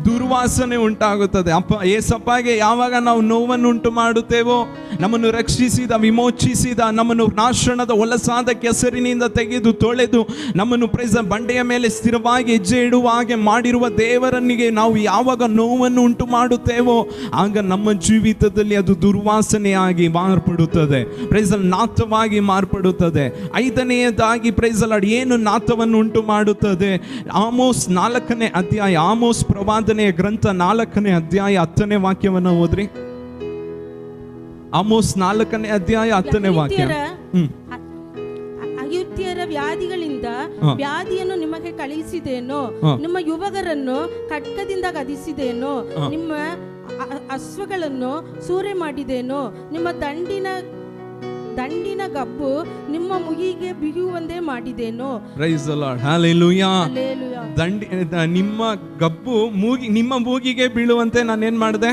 ದುರ್ವಾಸನೆ ಉಂಟಾಗುತ್ತದೆ. ಏಸಪ್ಪಗೆ ಯಾವಾಗ ನಾವು ನೋವನ್ನು ಉಂಟು ಮಾಡುತ್ತೇವೋ, ನಮ್ಮನ್ನು ರಕ್ಷಿಸಿದ, ವಿಮೋಚಿಸಿದ, ನಮ್ಮನ್ನು ನಾಶನದ ಹೊಲಸಾದ ಕೆಸರಿನಿಂದ ತೆಗೆದು ತೊಳೆದು ನಮ್ಮನ್ನು ಬಂಡೆಯ ಮೇಲೆ ಸ್ಥಿರವಾಗಿ ಹೆಜ್ಜೆ ಇಡುವ ಹಾಗೆ ಮಾಡಿರುವ ದೇವರನಿಗೆ ನಾವು ಯಾವಾಗ ನೋವನ್ನು ಉಂಟು ಮಾಡುತ್ತೇವೋ, ಆಗ ನಮ್ಮ ಜೀವಿತದಲ್ಲಿ ಅದು ದುರ್ವಾಸನೆಯಾಗಿ ಮಾರ್ಪಡುತ್ತದೆ, ನಾಥವಾಗಿ ಮಾರ್ಪಡುತ್ತದೆ. ಐದನೆಯದಾಗಿ ಪ್ರೈಸ್ ದಿ ಲಾರ್ಡ್, ಏನು ನಾಥವನ್ನು ಉಂಟು ಮಾಡುತ್ತದೆ? ಆಮೋಸ್ 4ನೇ ಅಧ್ಯಾಯ, ಆಮೋಸ್ ಪ್ರವಾದನೆಯ ಗ್ರಂಥ 4ನೇ ಅಧ್ಯಾಯ 10ನೇ ವಾಕ್ಯವನ್ನು ಓದ್ರಿ. ಆಮೋಸ್ 4ನೇ ಅಧ್ಯಾಯ 10ನೇ ವಾಕ್ಯ. ಅಯುತ್ಯರ ವ್ಯಾಧಿಗಳಿಂದ ವ್ಯಾಧಿಯನ್ನು ನಿಮಗೆ ಕಳುಹಿಸಿದೇನೋ, ನಿಮ್ಮ ಯುವಕರನ್ನು ಖಡ್ಗದಿಂದ ಗದಿಸಿದೇನೋ, ನಿಮ್ಮ ಅಶ್ವಗಳನ್ನು ಸೂರೆ ಮಾಡಿದೇನೋ, ನಿಮ್ಮ ದಂಡಿನ ಗಬ್ಬು ನಿಮ್ಮ ಮುಗಿಗೆ ಬಿಗುವಂತೆ ಮಾಡಿದೇನೋ. Praise the lord, hallelujah. ನಿಮ್ಮ ಗಬ್ಬು ನಿಮ್ಮ ಮೂಗಿಗೆ ಬೀಳುವಂತೆ ನಾನೇನ್ ಮಾಡಿದೆ.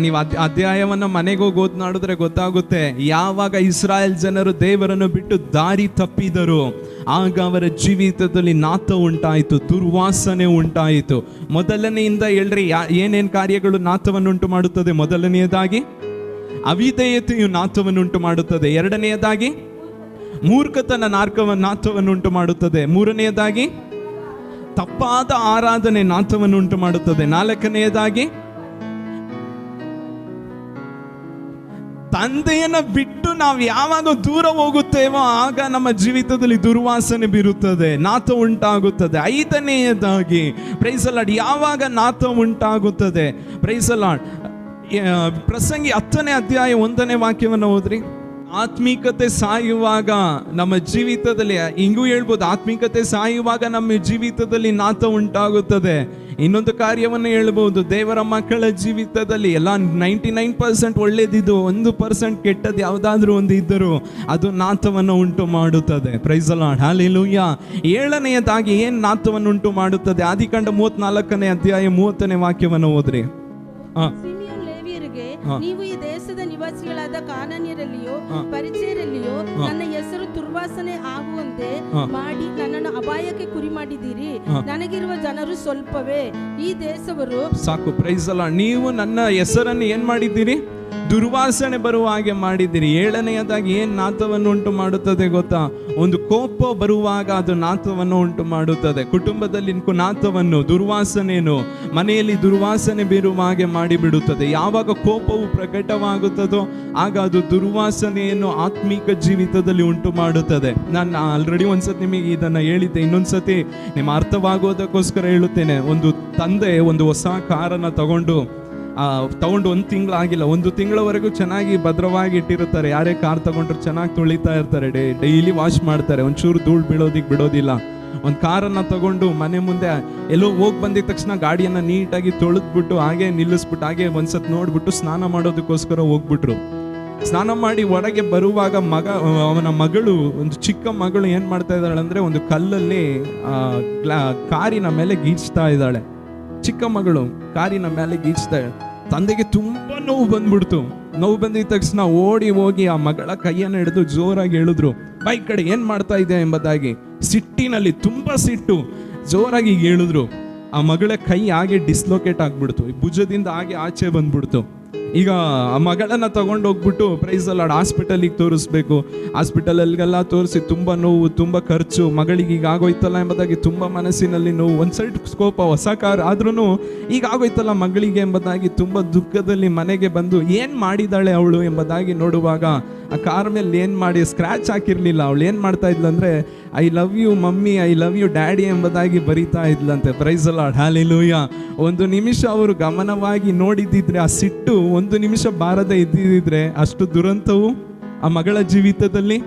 ನೀವು ಅಧ್ಯಾಯವನ್ನ ಮನೆಗೆ ಹೋಗಿ ಓದ್ನಾಡಿದ್ರೆ ಗೊತ್ತಾಗುತ್ತೆ. ಯಾವಾಗ ಇಸ್ರಾಯೇಲ್ ಜನರು ದೇವರನ್ನು ಬಿಟ್ಟು ದಾರಿ ತಪ್ಪಿದರು, ಆಗ ಅವರ ಜೀವಿತದಲ್ಲಿ ನಾತ ಉಂಟಾಯಿತು, ದುರ್ವಾಸನೆ ಉಂಟಾಯಿತು. ಮೊದಲನೆಯಿಂದ ಹೇಳ್ರಿ, ಏನೇನ್ ಕಾರ್ಯಗಳು ನಾತವನ್ನುಂಟು ಮಾಡುತ್ತದೆ? ಮೊದಲನೆಯದಾಗಿ ಅವಿಧೇಯತೆಯು ನಾತವನ್ನುಂಟು ಮಾಡುತ್ತದೆ. ಎರಡನೆಯದಾಗಿ ಮೂರ್ಖತನ ನಾತವನ್ನುಂಟು ಮಾಡುತ್ತದೆ. ಮೂರನೆಯದಾಗಿ ತಪ್ಪಾದ ಆರಾಧನೆ ನಾತವನ್ನುಂಟು ಮಾಡುತ್ತದೆ. ನಾಲ್ಕನೆಯದಾಗಿ ತಂದೆಯನ್ನ ಬಿಟ್ಟು ನಾವು ಯಾವಾಗ ದೂರ ಹೋಗುತ್ತೇವೋ ಆಗ ನಮ್ಮ ಜೀವಿತದಲ್ಲಿ ದುರ್ವಾಸನೆ ಬೀರುತ್ತದೆ, ನಾತ ಉಂಟಾಗುತ್ತದೆ. ಐದನೆಯದಾಗಿ ಪ್ರೈಸ್ ದಿ ಲಾರ್ಡ್, ಯಾವಾಗ ನಾತ ಉಂಟಾಗುತ್ತದೆ? ಪ್ರೈಸ್ ದಿ ಲಾರ್ಡ್, ಪ್ರಸಂಗಿ 10ನೇ ಅಧ್ಯಾಯ 1ನೇ ವಾಕ್ಯವನ್ನು ಓದ್ರಿ. ಆತ್ಮೀಕತೆ ಸಾಯುವಾಗ ನಮ್ಮ ಜೀವಿತದಲ್ಲಿ, ಹಿಂಗೂ ಹೇಳ್ಬೋದು, ಆತ್ಮೀಕತೆ ಸಾಯುವಾಗ ನಮ್ಮ ಜೀವಿತದಲ್ಲಿ ನಾತ ಉಂಟಾಗುತ್ತದೆ. ಇನ್ನೊಂದು ಕಾರ್ಯವನ್ನು ಹೇಳ್ಬೋದು, ದೇವರ ಮಕ್ಕಳ ಜೀವಿತದಲ್ಲಿ ಎಲ್ಲ 99% ಒಳ್ಳೇದಿದ್ದು, 1% ಕೆಟ್ಟದ್ದು ಯಾವುದಾದ್ರೂ ಒಂದು ಇದ್ದರೂ ಅದು ನಾತವನ್ನು ಉಂಟು ಮಾಡುತ್ತದೆ. Praise the lord, hallelujah. ಏಳನೆಯದಾಗಿ ಏನು ನಾತವನ್ನು ಉಂಟು ಮಾಡುತ್ತದೆ? ಆದಿಕಾಂಡ 34ನೇ ಅಧ್ಯಾಯ 30ನೇ ವಾಕ್ಯವನ್ನು ಓದ್ರಿ. ನೀವು ಈ ದೇಶದ ನಿವಾಸಿಗಳಾದ ಕಾನಾನ್ಯರಲ್ಲಿಯೋ ಪರಿಚಯರಲ್ಲಿಯೋ ನನ್ನ ಹೆಸರು ದುರ್ವಾಸನೆ ಆಗುವಂತೆ ಮಾಡಿ ನನ್ನನ್ನು ಅಪಾಯಕ್ಕೆ ಕುರಿ ಮಾಡಿದ್ದೀರಿ. ನನಗಿರುವ ಜನರು ಸ್ವಲ್ಪವೇ, ಈ ದೇಶವರು ಸಾಕು. ಪ್ರೈಸ್ ದಿ ಲಾರ್ಡ್, ನೀವು ನನ್ನ ಹೆಸರನ್ನು ಏನ್ ಮಾಡಿದ್ದೀರಿ? ದುರ್ವಾಸನೆ ಬರುವ ಹಾಗೆ ಮಾಡಿದ್ದೀರಿ. ಏಳನೆಯದಾಗಿ ಏನ್ ನಾತವನ್ನು ಉಂಟು ಮಾಡುತ್ತದೆ ಗೊತ್ತಾ? ಒಂದು ಕೋಪ ಬರುವಾಗ ಅದು ನಾತವನ್ನು ಉಂಟು ಮಾಡುತ್ತದೆ. ಕುಟುಂಬದಲ್ಲಿ ನಾತವನ್ನು, ದುರ್ವಾಸನೆಯನ್ನು, ಮನೆಯಲ್ಲಿ ದುರ್ವಾಸನೆ ಬೀರುವ ಹಾಗೆ ಮಾಡಿಬಿಡುತ್ತದೆ. ಯಾವಾಗ ಕೋಪವು ಪ್ರಕಟವಾಗುತ್ತದೋ ಆಗ ಅದು ದುರ್ವಾಸನೆಯನ್ನು ಆತ್ಮಿಕ ಜೀವಿತದಲ್ಲಿ ಉಂಟು ಮಾಡುತ್ತದೆ. ನಾನು ಆಲ್ರೆಡಿ ಒಂದ್ಸತಿ ನಿಮಗೆ ಇದನ್ನ ಹೇಳಿದ್ದೆ, ಇನ್ನೊಂದ್ಸತಿ ನಿಮ್ಮ ಅರ್ಥವಾಗೋದಕ್ಕೋಸ್ಕರ ಹೇಳುತ್ತೇನೆ. ಒಂದು ತಂದೆ ಒಂದು ಹೊಸ ಕಾರನ್ನ ತಗೊಂಡು 1 ತಿಂಗಳಾಗಿಲ್ಲ, 1 ತಿಂಗಳವರೆಗೂ ಚೆನ್ನಾಗಿ ಭದ್ರವಾಗಿ ಇಟ್ಟಿರುತ್ತಾರೆ. ಯಾರೇ ಕಾರ್ ತಗೊಂಡ್ರು ಚೆನ್ನಾಗಿ ತೊಳಿತಾ ಇರ್ತಾರೆ, ಡೈಲಿ ವಾಶ್ ಮಾಡ್ತಾರೆ, ಒಂಚೂರು ಧೂಳು ಬೀಳೋದಿಕ್ ಬಿಡೋದಿಲ್ಲ. ಒಂದು ಕಾರನ್ನು ತಗೊಂಡು ಮನೆ ಮುಂದೆ ಎಲ್ಲೋ ಹೋಗಿ ಬಂದಿದ ತಕ್ಷಣ ಗಾಡಿಯನ್ನು ನೀಟಾಗಿ ತೊಳೆದ್ಬಿಟ್ಟು ಹಾಗೆ ನಿಲ್ಲಿಸ್ಬಿಟ್ಟು ಹಾಗೆ ಒಂದ್ಸತಿ ನೋಡ್ಬಿಟ್ಟು ಸ್ನಾನ ಮಾಡೋದಕ್ಕೋಸ್ಕರ ಹೋಗ್ಬಿಟ್ರು. ಸ್ನಾನ ಮಾಡಿ ಹೊರಗೆ ಬರುವಾಗ ಅವನ ಮಗಳು, ಒಂದು ಚಿಕ್ಕ ಮಗಳು ಏನು ಮಾಡ್ತಾ ಇದ್ದಾಳೆ ಅಂದರೆ, ಒಂದು ಕಲ್ಲಲ್ಲಿ ಕಾರಿನ ಮೇಲೆ ಗೀಚ್ತಾ ಇದ್ದಾಳೆ. ಚಿಕ್ಕ ಮಗಳು ಕಾರಿನ ಮೇಲೆ ಗೀಚ್ತಾಳೆ. ತಂದೆಗೆ ತುಂಬಾ ನೋವು ಬಂದ್ಬಿಡ್ತು. ನೋವು ಬಂದಿದ ತಕ್ಷಣ ಓಡಿ ಹೋಗಿ ಆ ಮಗಳ ಕೈಯನ್ನು ಹಿಡಿದು ಜೋರಾಗಿ ಹೇಳಿದ್ರು, ಬೈ ಕಡೆ ಏನ್ ಮಾಡ್ತಾ ಇದೆ ಎಂಬುದಾಗಿ. ಸಿಟ್ಟಿನಲ್ಲಿ, ತುಂಬಾ ಸಿಟ್ಟು, ಜೋರಾಗಿ ಹೇಳಿದ್ರು. ಆ ಮಗಳ ಕೈ ಹಾಗೆ ಡಿಸ್ಲೊಕೇಟ್ ಆಗ್ಬಿಡ್ತು, ಭುಜದಿಂದ ಹಾಗೆ ಆಚೆ ಬಂದ್ಬಿಡ್ತು. ಈಗ ಆ ಮಗಳನ್ನ ತಗೊಂಡು ಹೋಗ್ಬಿಟ್ಟು ಪ್ರೈಸ್ ದಿ ಲಾರ್ಡ್ ಹಾಸ್ಪಿಟಲಿಗೆ ತೋರಿಸ್ಬೇಕು. ಹಾಸ್ಪಿಟಲ್ಗೆಲ್ಲ ತೋರಿಸಿ ತುಂಬ ನೋವು, ತುಂಬ ಖರ್ಚು, ಮಗಳಿಗೆ ಈಗ ಆಗೋಯ್ತಲ್ಲ ಎಂಬುದಾಗಿ ತುಂಬ ಮನಸ್ಸಿನಲ್ಲಿ ನೋವು. ಒಂದು ಸೈಡ್ ಸ್ಕೋಪ, ಹೊಸ ಕಾರ್ ಆದ್ರೂ ಈಗ ಆಗೋಯ್ತಲ್ಲ ಮಗಳಿಗೆ ಎಂಬುದಾಗಿ ತುಂಬ ದುಃಖದಲ್ಲಿ ಮನೆಗೆ ಬಂದು ಏನು ಮಾಡಿದಾಳೆ ಅವಳು ಎಂಬುದಾಗಿ ನೋಡುವಾಗ ಆ ಕಾರ್ ಮೇಲೆ ಏನು ಮಾಡಿ ಸ್ಕ್ರ್ಯಾಚ್ ಹಾಕಿರ್ಲಿಲ್ಲ. ಅವಳು ಏನು ಮಾಡ್ತಾ ಇದ್ಲಂದ್ರೆ, I love you mummy, I love you daddy ಎಂಬುದಾಗಿ ಬರೀತಾ ಇದ್ಲಂತೆ. Praise the lord, hallelujah. ಒಂದು ನಿಮಿಷ ಅವರು ಗಮನವಾಗಿ ನೋಡಿದ್ದಿದ್ರೆ, ಆ ಸಿಟ್ಟು 1 ನಿಮಿಷ ಬಾರದೆ ಇದ್ದಿದ್ರೆ ಅಷ್ಟು ದುರಂತವು ಆ ಮಗಳ ಜೀವಿತದಲ್ಲಿ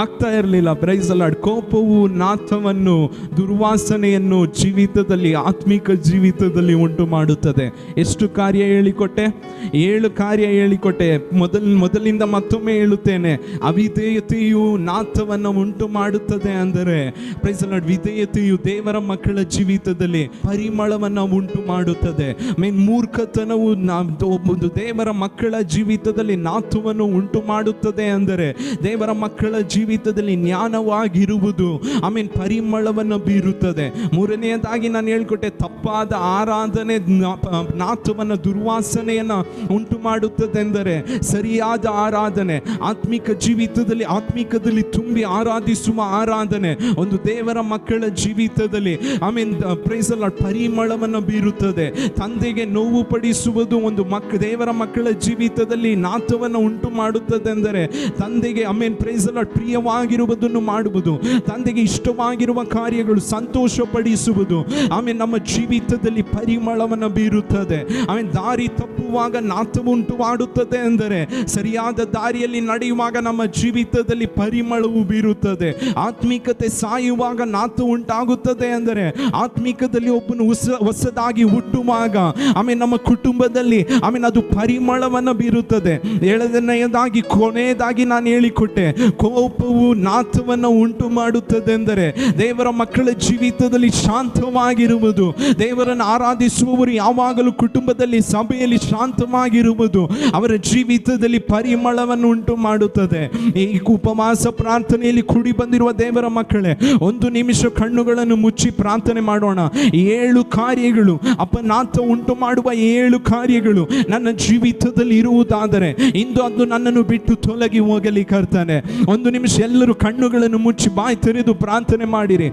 ಆಗ್ತಾ ಇರಲಿಲ್ಲ. Praise the Lord. ಕೋಪವು ನಾಥವನ್ನು, ದುರ್ವಾಸನೆಯನ್ನು ಜೀವಿತದಲ್ಲಿ, ಆತ್ಮಿಕ ಜೀವಿತದಲ್ಲಿ ಉಂಟು ಮಾಡುತ್ತದೆ. ಎಷ್ಟು ಕಾರ್ಯ ಹೇಳಿಕೊಟ್ಟೆ? 7 ಕಾರ್ಯ ಹೇಳಿಕೊಟ್ಟೆ. ಮೊದಲಿಂದ ಮತ್ತೊಮ್ಮೆ ಹೇಳುತ್ತೇನೆ, ಅವಿಧೇಯತೆಯು ನಾಥವನ್ನು ಉಂಟು ಮಾಡುತ್ತದೆ. ಅಂದರೆ ಪ್ರೈಸ್ ದಿ ಲಾರ್ಡ್, ವಿಧೇಯತೆಯು ದೇವರ ಮಕ್ಕಳ ಜೀವಿತದಲ್ಲಿ ಪರಿಮಳವನ್ನು ಉಂಟು ಮಾಡುತ್ತದೆ. ಮೂರ್ಖತನವು ಒಂದು ದೇವರ ಮಕ್ಕಳ ಜೀವಿತದಲ್ಲಿ ನಾಥವನ್ನು ಉಂಟು ಮಾಡುತ್ತದೆ. ಅಂದರೆ ದೇವರ ಮಕ್ಕಳ ಜೀವಿತದಲ್ಲಿ ಜ್ಞಾನವಾಗಿರುವುದು ಪರಿಮಳವನ್ನು ಬೀರುತ್ತದೆ. ಮೂರನೆಯದಾಗಿ ನಾನು ಹೇಳ್ಕೊಟ್ಟೆ, ತಪ್ಪಾದ ಆರಾಧನೆ ನಾಥವನ್ನು, ದುರ್ವಾಸನೆಯನ್ನು ಉಂಟು ಮಾಡುತ್ತದೆ. ಎಂದರೆ ಸರಿಯಾದ ಆರಾಧನೆ, ಆತ್ಮಿಕದಲ್ಲಿ ತುಂಬಿ ಆರಾಧಿಸುವ ಆರಾಧನೆ ಒಂದು ದೇವರ ಮಕ್ಕಳ ಜೀವಿತದಲ್ಲಿ ಪ್ರೈಸ್ ದಿ ಲಾರ್ಡ್ ಪರಿಮಳವನ್ನು ಬೀರುತ್ತದೆ. ತಂದೆಗೆ ನೋವು ಪಡಿಸುವುದು ಒಂದು ದೇವರ ಮಕ್ಕಳ ಜೀವಿತದಲ್ಲಿ ನಾಥವನ್ನು ಉಂಟು ಮಾಡುತ್ತದೆ. ಎಂದರೆ ತಂದೆಗೆ ಪ್ರೈಸ್ ದಿ ಲಾರ್ಡ್ ಪ್ರಿಯವಾಗಿರುವುದನ್ನು ಮಾಡುವುದು, ತಂದೆಗೆ ಇಷ್ಟವಾಗಿರುವ ಕಾರ್ಯಗಳು, ಸಂತೋಷ ಪಡಿಸುವುದು. ಆಮೇಲೆ ನಮ್ಮ ಜೀವಿತದಲ್ಲಿ ಪರಿಮಳವನ್ನು ಬೀರುತ್ತದೆ. ಆಮೇಲೆ ದಾರಿ ತಪ್ಪುವಾಗ ನಾಥವು ಉಂಟು ಮಾಡುತ್ತದೆ ಅಂದರೆ ಸರಿಯಾದ ದಾರಿಯಲ್ಲಿ ನಡೆಯುವಾಗ ನಮ್ಮ ಜೀವಿತದಲ್ಲಿ ಪರಿಮಳವು ಬೀರುತ್ತದೆ. ಆತ್ಮಿಕತೆ ಸಾಯುವಾಗ ನಾಥ ಉಂಟಾಗುತ್ತದೆ ಅಂದರೆ ಆತ್ಮಿಕದಲ್ಲಿ ಒಬ್ಬನು ಹೊಸದಾಗಿ ಹುಟ್ಟುವಾಗ ಆಮೇಲೆ ನಮ್ಮ ಕುಟುಂಬದಲ್ಲಿ ಆಮೇಲೆ ಅದು ಪರಿಮಳವನ್ನು ಬೀರುತ್ತದೆ. ಏಳನೆಯದಾಗಿ ಕೊನೆಯದಾಗಿ ನಾನು ಹೇಳಿಕೊಟ್ಟೆ, ಕೋಪವು ನಾಥವನ್ನು ಉಂಟು ಮಾಡುತ್ತದೆ ಎಂದರೆ ದೇವರ ಮಕ್ಕಳ ಜೀವಿತದಲ್ಲಿ ಶಾಂತವಾಗಿರುವುದು. ದೇವರನ್ನು ಆರಾಧಿಸುವವರು ಯಾವಾಗಲೂ ಕುಟುಂಬದಲ್ಲಿ ಸಭೆಯಲ್ಲಿ ಶಾಂತವಾಗಿರುವುದು ಅವರ ಜೀವಿತದಲ್ಲಿ ಪರಿಮಳವನ್ನು ಉಂಟು ಮಾಡುತ್ತದೆ. ಈ ಉಪವಾಸ ಪ್ರಾರ್ಥನೆಯಲ್ಲಿ ಕೂಡಿ ಬಂದಿರುವ ದೇವರ ಮಕ್ಕಳೇ, ಒಂದು ನಿಮಿಷ ಕಣ್ಣುಗಳನ್ನು ಮುಚ್ಚಿ ಪ್ರಾರ್ಥನೆ ಮಾಡೋಣ. 7 ಕಾರ್ಯಗಳು, ಅಪನಾಥ ಉಂಟು ಮಾಡುವ 7 ಕಾರ್ಯಗಳು ನನ್ನ ಜೀವಿತದಲ್ಲಿ ಇರುವುದಾದರೆ ಇಂದು ಅದು ನನ್ನನ್ನು ಬಿಟ್ಟು ತೊಲಗಿ ಹೋಗಲಿ ಕರ್ತನೆ. ಒಂದು ನಿಮಿಷ ಎಲ್ಲರೂ ಕಣ್ಣುಗಳನ್ನು ಮುಚ್ಚಿ ಬಾಯಿ ತೆರೆದು ಪ್ರಾರ್ಥನೆ ಮಾಡಿರಿ.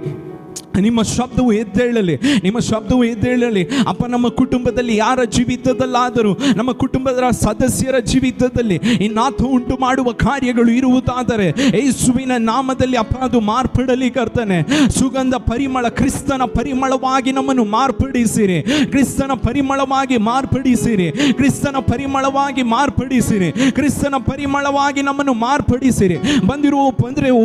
ನಿಮ್ಮ ಶಬ್ದವು ಎದ್ದೇಳಲಿ, ನಿಮ್ಮ ಶಬ್ದವು ಎದ್ದೇಳಲಿ. ಅಪ್ಪ, ನಮ್ಮ ಕುಟುಂಬದಲ್ಲಿ ಯಾರ ಜೀವಿತದಲ್ಲಾದರೂ, ನಮ್ಮ ಕುಟುಂಬದ ಸದಸ್ಯರ ಜೀವಿತದಲ್ಲಿ ಈ ನಾಥ ಉಂಟು ಮಾಡುವ ಕಾರ್ಯಗಳು ಇರುವುದಾದರೆ ಯೇಸುವಿನ ನಾಮದಲ್ಲಿ ಅಪ್ಪ ಅದು ಮಾರ್ಪಡಲಿ ಕರ್ತನೆ. ಸುಗಂಧ ಪರಿಮಳ, ಕ್ರಿಸ್ತನ ಪರಿಮಳವಾಗಿ ನಮ್ಮನ್ನು ಮಾರ್ಪಡಿಸಿರಿ, ಕ್ರಿಸ್ತನ ಪರಿಮಳವಾಗಿ ಮಾರ್ಪಡಿಸಿರಿ, ಕ್ರಿಸ್ತನ ಪರಿಮಳವಾಗಿ ಮಾರ್ಪಡಿಸಿರಿ, ಕ್ರಿಸ್ತನ ಪರಿಮಳವಾಗಿ ನಮ್ಮನ್ನು ಮಾರ್ಪಡಿಸಿರಿ. ಬಂದಿರುವ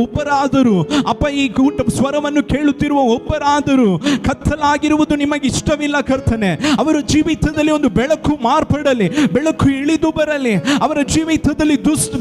ಒಬ್ಬರಾದರೂ ಅಪ್ಪ ಈ ಕೂಟ ಸ್ವರವನ್ನು ಕೇಳುತ್ತಿರುವ ಒಬ್ಬರಾದರೂ ಕತ್ತಲಾಗಿರುವುದು ನಿಮಗೆ ಇಷ್ಟವಿಲ್ಲ ಕರ್ತನೆ. ಅವರ ಜೀವಿತದಲ್ಲಿ ಒಂದು ಬೆಳಕು ಮಾರ್ಪಡಲಿ, ಬೆಳಕು ಇಳಿದು ಬರಲಿ. ಅವರ ಜೀವಿತದಲ್ಲಿ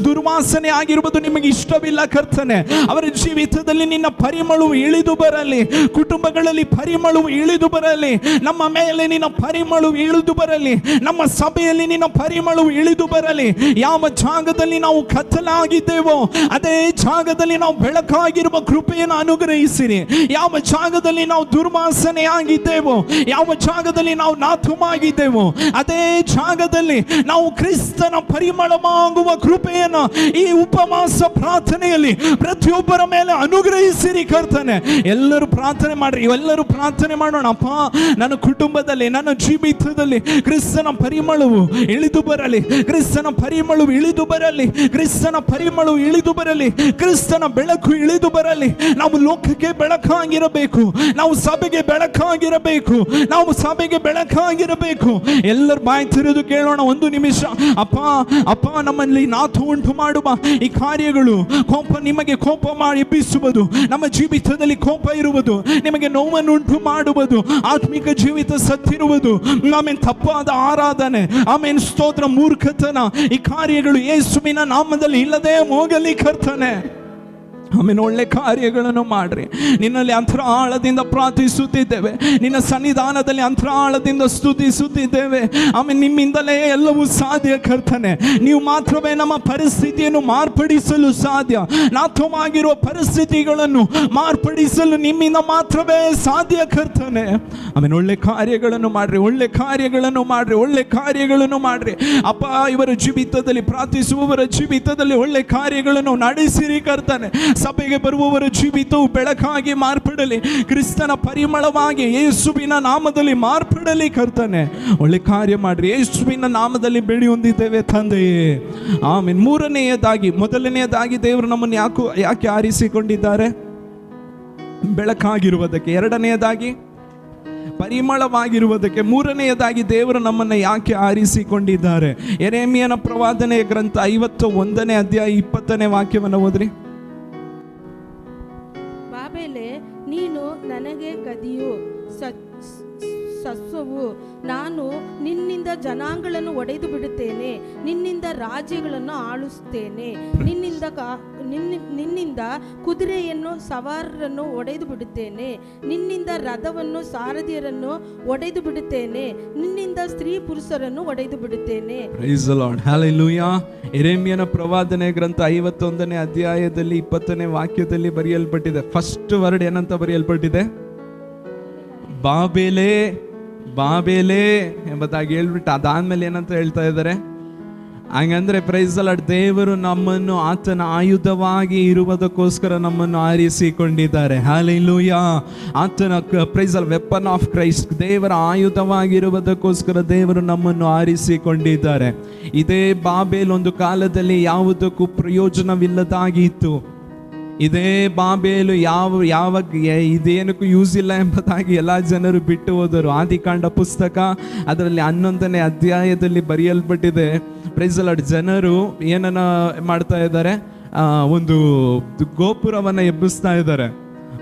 ದುರ್ವಾಸನೆ ಆಗಿರುವುದು ನಿಮಗೆ ಇಷ್ಟವಿಲ್ಲ ಕರ್ತನೆ. ಅವರ ಜೀವಿತದಲ್ಲಿ ನಿನ್ನ ಪರಿಮಳವು ಇಳಿದು ಬರಲಿ, ಕುಟುಂಬಗಳಲ್ಲಿ ಪರಿಮಳವು ಇಳಿದು ಬರಲಿ, ನಮ್ಮ ಮೇಲೆ ನಿನ್ನ ಪರಿಮಳವು ಇಳಿದು ಬರಲಿ, ನಮ್ಮ ಸಭೆಯಲ್ಲಿ ನಿನ್ನ ಪರಿಮಳವು ಇಳಿದು ಬರಲಿ. ಯಾವ ಜಾಗದಲ್ಲಿ ನಾವು ಕತ್ತಲಾಗಿದ್ದೇವೋ ಅದೇ ಜಾಗದಲ್ಲಿ ನಾವು ಬೆಳಕಾಗಿರುವ ಕೃಪೆಯನ್ನು ಅನುಗ್ರಹಿಸಿರಿ. ಯಾವ ಜಾಗದಲ್ಲಿ ನಾವು ದುರ್ವಾಸನೆ ಆಗಿದ್ದೇವೋ, ಯಾವ ಜಾಗದಲ್ಲಿ ನಾವು ನಾಥವಾಗಿದ್ದೇವೋ ಅದೇ ಜಾಗದಲ್ಲಿ ನಾವು ಕ್ರಿಸ್ತನ ಪರಿಮಳವಾಗುವ ಕೃಪೆಯನ್ನು ಈ ಉಪವಾಸ ಪ್ರಾರ್ಥನೆಯಲ್ಲಿ ಪ್ರತಿಯೊಬ್ಬರ ಮೇಲೆ ಅನುಗ್ರಹಿಸಿರಿ ಕರ್ತನೆ. ಎಲ್ಲರೂ ಪ್ರಾರ್ಥನೆ ಮಾಡ್ರಿ, ಎಲ್ಲರೂ ಪ್ರಾರ್ಥನೆ ಮಾಡೋಣ. ಅಪ್ಪ, ನನ್ನ ಕುಟುಂಬದಲ್ಲಿ, ನನ್ನ ಜೀವಿತದಲ್ಲಿ ಕ್ರಿಸ್ತನ ಪರಿಮಳವು ಇಳಿದು ಬರಲಿ, ಕ್ರಿಸ್ತನ ಪರಿಮಳವು ಇಳಿದು ಬರಲಿ, ಕ್ರಿಸ್ತನ ಪರಿಮಳವು ಇಳಿದು ಬರಲಿ, ಕ್ರಿಸ್ತನ ಬೆಳಕು ಇಳಿದು ಬರಲಿ. ನಾವು ಲೋಕಕ್ಕೆ ಬೆಳಕಾಗಿರಬೇಕು, ನಾವು ಸಭೆಗೆ ಬೆಳಕಾಗಿರಬೇಕು, ನಾವು ಸಭೆಗೆ ಬೆಳಕಾಗಿರಬೇಕು. ಎಲ್ಲರೂ ಬಾಯಿ ತೆರೆದು ಕೇಳೋಣ ಒಂದು ನಿಮಿಷ. ಅಪ್ಪ, ಅಪ್ಪ, ನಮ್ಮಲ್ಲಿ ನಾಥ ಉಂಟು ಮಾಡುವ ಈ ಕಾರ್ಯಗಳು, ಕೋಪ, ನಿಮಗೆ ಕೋಪ ಮಾಡಿ ಎಬ್ಬಿಸುವುದು, ನಮ್ಮ ಜೀವಿತದಲ್ಲಿ ಕೋಪ ಇರುವುದು, ನಿಮಗೆ ನೋವನ್ನು ಉಂಟು ಮಾಡುವುದು, ಆತ್ಮಿಕ ಜೀವಿತ ಸತ್ತಿರುವುದು, ಆಮೇಲೆ ತಪ್ಪಾದ ಆರಾಧನೆ, ಆಮೇಲೆ ಸ್ತೋತ್ರ, ಮೂರ್ಖತನ, ಈ ಕಾರ್ಯಗಳು ಯೇಸುವಿನ ನಾಮದಲ್ಲಿ ಇಲ್ಲದೆ ಹೋಗಲಿ ಕರ್ತನೆ. ಆಮೇಲೆ ಒಳ್ಳೆ ಕಾರ್ಯಗಳನ್ನು ಮಾಡ್ರಿ. ನಿನ್ನಲ್ಲಿ ಅಂತರಾಳದಿಂದ ಪ್ರಾರ್ಥಿಸುತ್ತಿದ್ದೇವೆ, ನಿನ್ನ ಸನ್ನಿಧಾನದಲ್ಲಿ ಅಂತರಾಳದಿಂದ ಸ್ತುತಿಸುತ್ತಿದ್ದೇವೆ. ಆಮೇಲೆ ನಿಮ್ಮಿಂದಲೇ ಎಲ್ಲವೂ ಸಾಧ್ಯ ಕರ್ತನೆ. ನೀವು ಮಾತ್ರವೇ ನಮ್ಮ ಪರಿಸ್ಥಿತಿಯನ್ನು ಮಾರ್ಪಡಿಸಲು ಸಾಧ್ಯ. ನಾಥವಾಗಿರುವ ಪರಿಸ್ಥಿತಿಗಳನ್ನು ಮಾರ್ಪಡಿಸಲು ನಿಮ್ಮಿಂದ ಮಾತ್ರವೇ ಸಾಧ್ಯ ಕರ್ತನೆ. ಆಮೇಲೆ ಒಳ್ಳೆ ಕಾರ್ಯಗಳನ್ನು ಮಾಡ್ರಿ, ಒಳ್ಳೆ ಕಾರ್ಯಗಳನ್ನು ಮಾಡ್ರಿ, ಒಳ್ಳೆ ಕಾರ್ಯಗಳನ್ನು ಮಾಡ್ರಿ. ಅಪ್ಪ, ಇವರ ಜೀವಿತದಲ್ಲಿ ಪ್ರಾರ್ಥಿಸುವವರ ಜೀವಿತದಲ್ಲಿ ಒಳ್ಳೆ ಕಾರ್ಯಗಳನ್ನು ನಡೆಸಿರಿ ಕರ್ತನೆ. ಸಭೆಗೆ ಬರುವವರ ಜೀವಿತವು ಬೆಳಕಾಗಿ ಮಾರ್ಪಡಲಿ, ಕ್ರಿಸ್ತನ ಪರಿಮಳವಾಗಿ ಯೇಸುವಿನ ನಾಮದಲ್ಲಿ ಮಾರ್ಪಡಲಿ ಕರ್ತನೆ. ಒಳ್ಳೆ ಕಾರ್ಯ ಮಾಡ್ರಿ, ಯೇಸುವಿನ ನಾಮದಲ್ಲಿ ಬೇಡಿ ಹೊಂದಿದ್ದೇವೆ ತಂದೆಯೇ, ಆಮೇಲೆ. ಮೊದಲನೆಯದಾಗಿ ದೇವರು ನಮ್ಮನ್ನು ಯಾಕೆ ಆರಿಸಿಕೊಂಡಿದ್ದಾರೆ? ಬೆಳಕಾಗಿರುವುದಕ್ಕೆ. ಎರಡನೆಯದಾಗಿ ಪರಿಮಳವಾಗಿರುವುದಕ್ಕೆ. ಮೂರನೆಯದಾಗಿ ದೇವರು ನಮ್ಮನ್ನು ಯಾಕೆ ಆರಿಸಿಕೊಂಡಿದ್ದಾರೆ? ಯೆರೆಮೀಯನ ಪ್ರವಾದನೆಯ ಗ್ರಂಥ 51ನೇ ಅಧ್ಯಾಯ 20ನೇ ವಾಕ್ಯವನ್ನು ಓದ್ರಿ. ಬಾಬೆಲೆ, ನೀನು ನನಗೆ ಗದಿಯು, ಸಸ್ಯವು, ನಾನು ನಿನ್ನಿಂದ ಜನಾಂಗಗಳನ್ನು ಒಡೆದು ಬಿಡುತ್ತೇನೆ, ನಿನ್ನಿಂದ ರಾಜ್ಯಗಳನ್ನು ಆಳುತ್ತೇನೆ, ನಿನ್ನಿಂದ ಕುದುರೆಯನ್ನು ಸವಾರರನ್ನು ಒಡೆದು ಬಿಡುತ್ತೇನೆ, ನಿನ್ನಿಂದ ರಥವನ್ನು ಸಾರಥಿಯರನ್ನು ಒಡೆದು ಬಿಡುತ್ತೇನೆ, ನಿನ್ನಿಂದ ಸ್ತ್ರೀ ಪುರುಷರನ್ನು ಒಡೆದು ಬಿಡುತ್ತೇನೆ. Praise the lord, hallelujah. ಯೆರೆಮೀಯನ ಪ್ರವಾದನೆ ಗ್ರಂಥ 51ನೇ ಅಧ್ಯಾಯದಲ್ಲಿ 20ನೇ ವಾಕ್ಯದಲ್ಲಿ ಬರೆಯಲ್ಪಟ್ಟಿದೆ. ಫಸ್ಟ್ ವರ್ಡ್ ಏನಂತ ಬರೆಯಲ್ಪಟ್ಟಿದೆ? ಬಾಬೇಲೆ, ಬಾಬೇಲೆ ಎಂಬುದಾಗಿ ಹೇಳ್ಬಿಟ್ಟು ಅದಾದ್ಮೇಲೆ ಏನಂತ ಹೇಳ್ತಾ ಇದ್ದಾರೆ? ಹಂಗಂದ್ರೆ ಪ್ರೈಸ್ ದಿ ಲಾರ್ಡ್, ದೇವರು ನಮ್ಮನ್ನು ಆತನ ಆಯುಧವಾಗಿ ಇರುವುದಕ್ಕೋಸ್ಕರ ನಮ್ಮನ್ನು ಆರಿಸಿಕೊಂಡಿದ್ದಾರೆ. ಹಲ್ಲೆಲೂಯಾ. ಆತನ praise the Lord, weapon of Christ, ದೇವರ ಆಯುಧವಾಗಿರುವುದಕ್ಕೋಸ್ಕರ ದೇವರು ನಮ್ಮನ್ನು ಆರಿಸಿಕೊಂಡಿದ್ದಾರೆ. ಇದೇ ಬಾಬೇಲ್ ಒಂದು ಕಾಲದಲ್ಲಿ ಯಾವುದಕ್ಕೂ ಪ್ರಯೋಜನವಿಲ್ಲದಾಗಿತ್ತು. ಇದೇ ಬಾಬೇಲು ಇದೇನಕ್ಕೂ ಯೂಸ್ ಇಲ್ಲ ಎಂಬುದಾಗಿ ಎಲ್ಲ ಜನರು ಬಿಟ್ಟು ಹೋದರು. ಆದಿಕಾಂಡ ಪುಸ್ತಕ ಅದರಲ್ಲಿ 11ನೇ ಅಧ್ಯಾಯದಲ್ಲಿ ಬರೆಯಲ್ಪಟ್ಟಿದೆ. Praise the Lord. ಜನರು ಏನನ್ನ ಮಾಡ್ತಾ ಇದ್ದಾರೆ, ಒಂದು ಗೋಪುರವನ್ನ ಎಬ್ಬಿಸ್ತಾ ಇದ್ದಾರೆ.